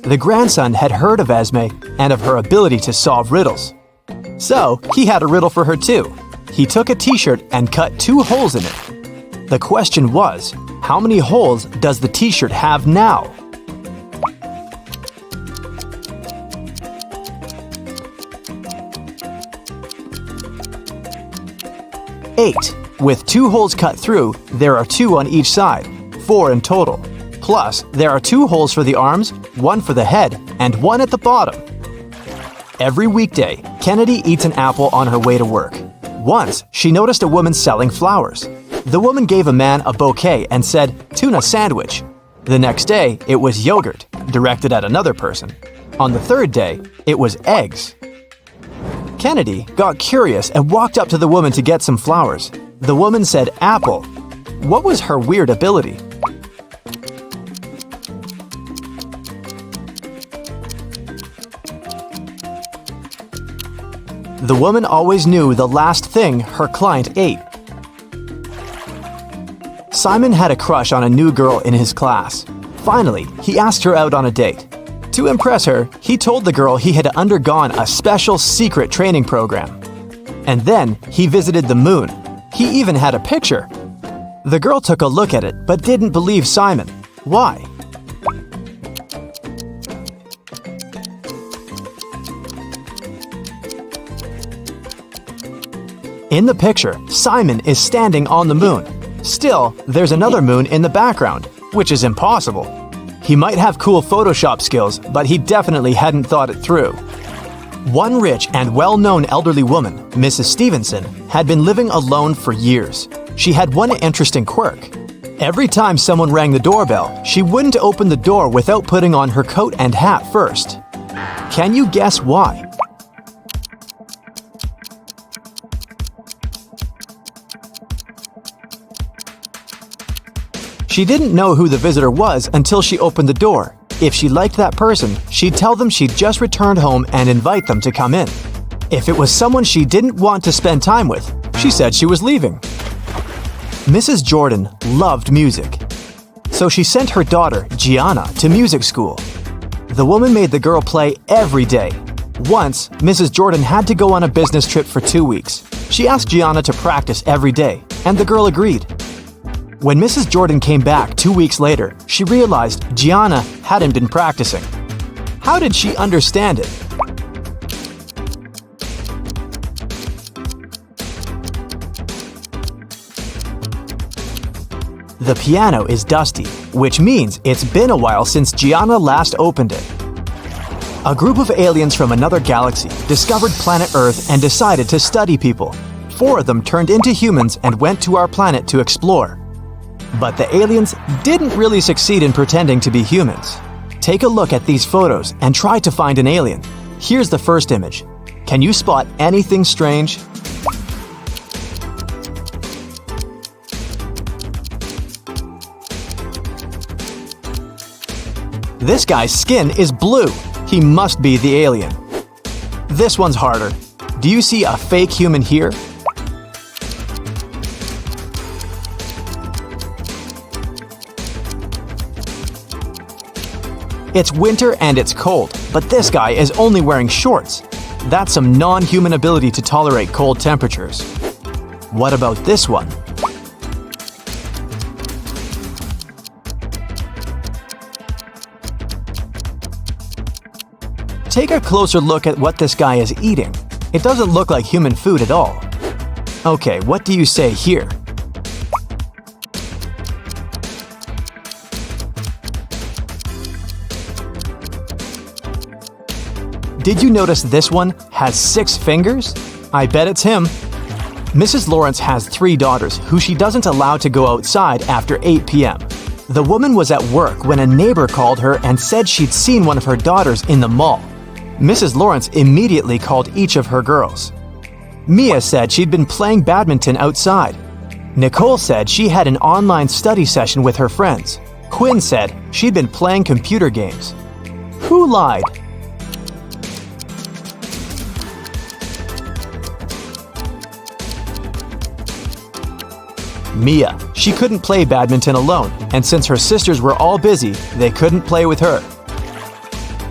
The grandson had heard of Esme and of her ability to solve riddles. So, he had a riddle for her too. He took a t-shirt and cut 2 holes in it. The question was, how many holes does the t-shirt have now? Eight. With 2 holes cut through, there are 2 on each side, 4 in total. Plus, there are 2 holes for the arms, 1 for the head, and 1 at the bottom. Every weekday, Kennedy eats an apple on her way to work. Once, she noticed a woman selling flowers. The woman gave a man a bouquet and said, "Tuna sandwich." The next day, it was yogurt, directed at another person. On the 3rd day, it was eggs. Kennedy got curious and walked up to the woman to get some flowers. The woman said apple. What was her weird ability? The woman always knew the last thing her client ate. Simon had a crush on a new girl in his class. Finally, he asked her out on a date. To impress her, he told the girl he had undergone a special secret training program. And then he visited the moon. He even had a picture. The girl took a look at it but didn't believe Simon. Why? In the picture, Simon is standing on the moon. Still, there's another moon in the background, which is impossible. He might have cool Photoshop skills, but he definitely hadn't thought it through. One rich and well-known elderly woman, Mrs. Stevenson, had been living alone for years. She had one interesting quirk. Every time someone rang the doorbell, she wouldn't open the door without putting on her coat and hat first. Can you guess why? She didn't know who the visitor was until she opened the door. If she liked that person, she'd tell them she'd just returned home and invite them to come in. If it was someone she didn't want to spend time with, she said she was leaving. Mrs. Jordan loved music, so she sent her daughter, Gianna, to music school. The woman made the girl play every day. Once, Mrs. Jordan had to go on a business trip for 2 weeks. She asked Gianna to practice every day, and the girl agreed. When Mrs. Jordan came back 2 weeks later, she realized Gianna hadn't been practicing. How did she understand it? The piano is dusty, which means it's been a while since Gianna last opened it. A group of aliens from another galaxy discovered planet Earth and decided to study people. 4 of them turned into humans and went to our planet to explore. But the aliens didn't really succeed in pretending to be humans. Take a look at these photos and try to find an alien. Here's the first image. Can you spot anything strange? This guy's skin is blue. He must be the alien. This one's harder. Do you see a fake human here? It's winter and it's cold, but this guy is only wearing shorts. That's some non-human ability to tolerate cold temperatures. What about this one? Take a closer look at what this guy is eating. It doesn't look like human food at all. Okay, what do you say here? Did you notice this one has 6 fingers? I bet it's him. Mrs. Lawrence has 3 daughters who she doesn't allow to go outside after 8 p.m. The woman was at work when a neighbor called her and said she'd seen one of her daughters in the mall. Mrs. Lawrence immediately called each of her girls. Mia said she'd been playing badminton outside. Nicole said she had an online study session with her friends. Quinn said she'd been playing computer games. Who lied? Mia. She couldn't play badminton alone, and since her sisters were all busy, they couldn't play with her.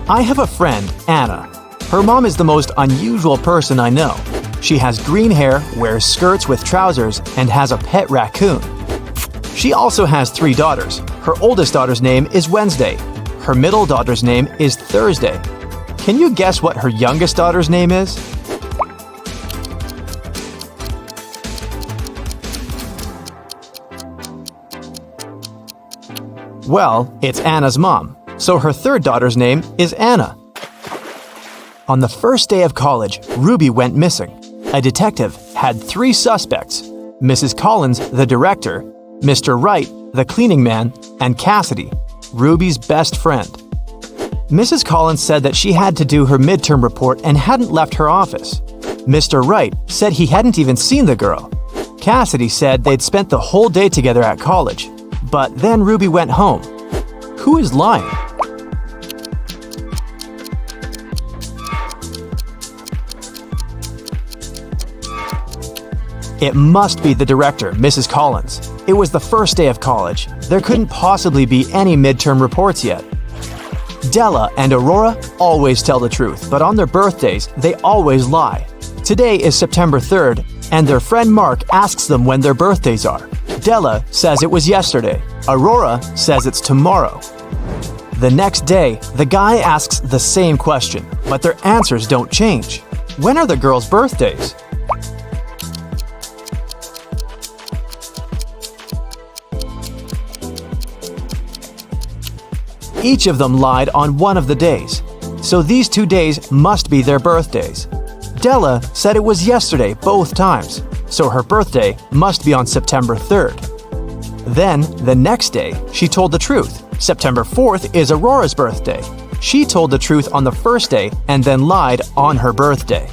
I have a friend, Anna. Her mom is the most unusual person I know. She has green hair, wears skirts with trousers, and has a pet raccoon. She also has 3 daughters. Her oldest daughter's name is Wednesday. Her middle daughter's name is Thursday. Can you guess what her youngest daughter's name is? Well, it's Anna's mom. So her 3rd daughter's name is Anna. On the first day of college, Ruby went missing. A detective had 3 suspects: Mrs. Collins, the director, Mr. Wright, the cleaning man, and Cassidy, Ruby's best friend. Mrs. Collins said that she had to do her midterm report and hadn't left her office. Mr. Wright said he hadn't even seen the girl. Cassidy said they'd spent the whole day together at college. But then Ruby went home. Who is lying? It must be the director, Mrs. Collins. It was the first day of college. There couldn't possibly be any midterm reports yet. Della and Aurora always tell the truth, but on their birthdays, they always lie. Today is September 3rd, and their friend Mark asks them when their birthdays are. Della says it was yesterday. Aurora says it's tomorrow. The next day, the guy asks the same question, but their answers don't change. When are the girls' birthdays? Each of them lied on one of the days. So these 2 days must be their birthdays. Della said it was yesterday both times, so her birthday must be on September 3rd. Then, the next day, she told the truth. September 4th is Aurora's birthday. She told the truth on the first day and then lied on her birthday.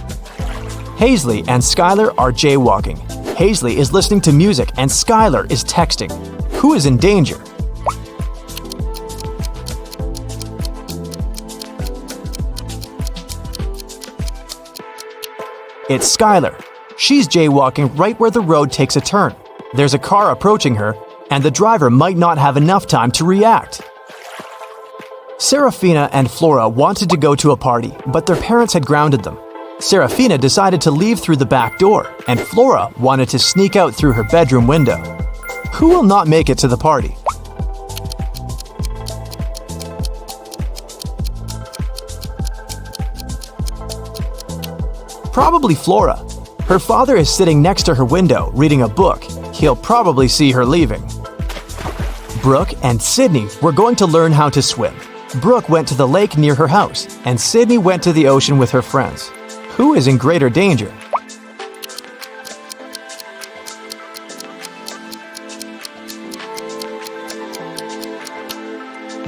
Hazley and Skylar are jaywalking. Hazley is listening to music and Skylar is texting. Who is in danger? It's Skylar. She's jaywalking right where the road takes a turn. There's a car approaching her, and the driver might not have enough time to react. Serafina and Flora wanted to go to a party, but their parents had grounded them. Serafina decided to leave through the back door, and Flora wanted to sneak out through her bedroom window. Who will not make it to the party? Probably Flora. Her father is sitting next to her window reading a book. He'll probably see her leaving. Brooke and Sydney were going to learn how to swim. Brooke went to the lake near her house, and Sydney went to the ocean with her friends. Who is in greater danger?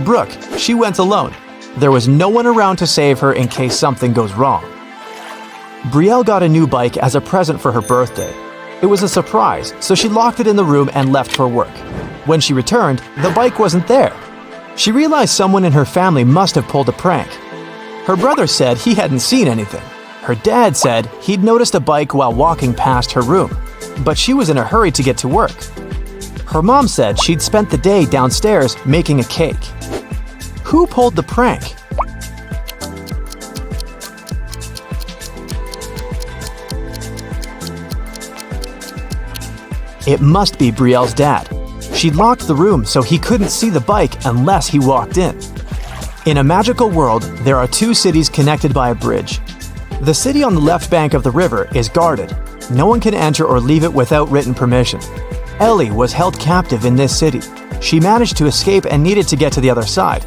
Brooke, she went alone. There was no one around to save her in case something goes wrong. Brielle got a new bike as a present for her birthday. It was a surprise, so she locked it in the room and left for work. When she returned, the bike wasn't there. She realized someone in her family must have pulled a prank. Her brother said he hadn't seen anything. Her dad said he'd noticed a bike while walking past her room, but she was in a hurry to get to work. Her mom said she'd spent the day downstairs making a cake. Who pulled the prank? It must be Brielle's dad. She locked the room so he couldn't see the bike unless he walked in. In a magical world, there are two cities connected by a bridge. The city on the left bank of the river is guarded. No one can enter or leave it without written permission. Ellie was held captive in this city. She managed to escape and needed to get to the other side.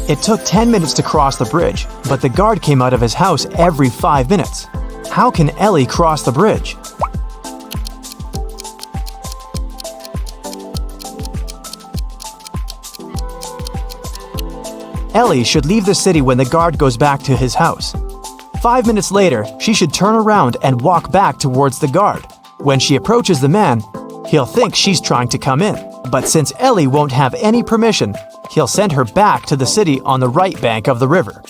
It took 10 minutes to cross the bridge, but the guard came out of his house every 5 minutes. How can Ellie cross the bridge? Ellie should leave the city when the guard goes back to his house. 5 minutes later, she should turn around and walk back towards the guard. When she approaches the man, he'll think she's trying to come in. But since Ellie won't have any permission, he'll send her back to the city on the right bank of the river.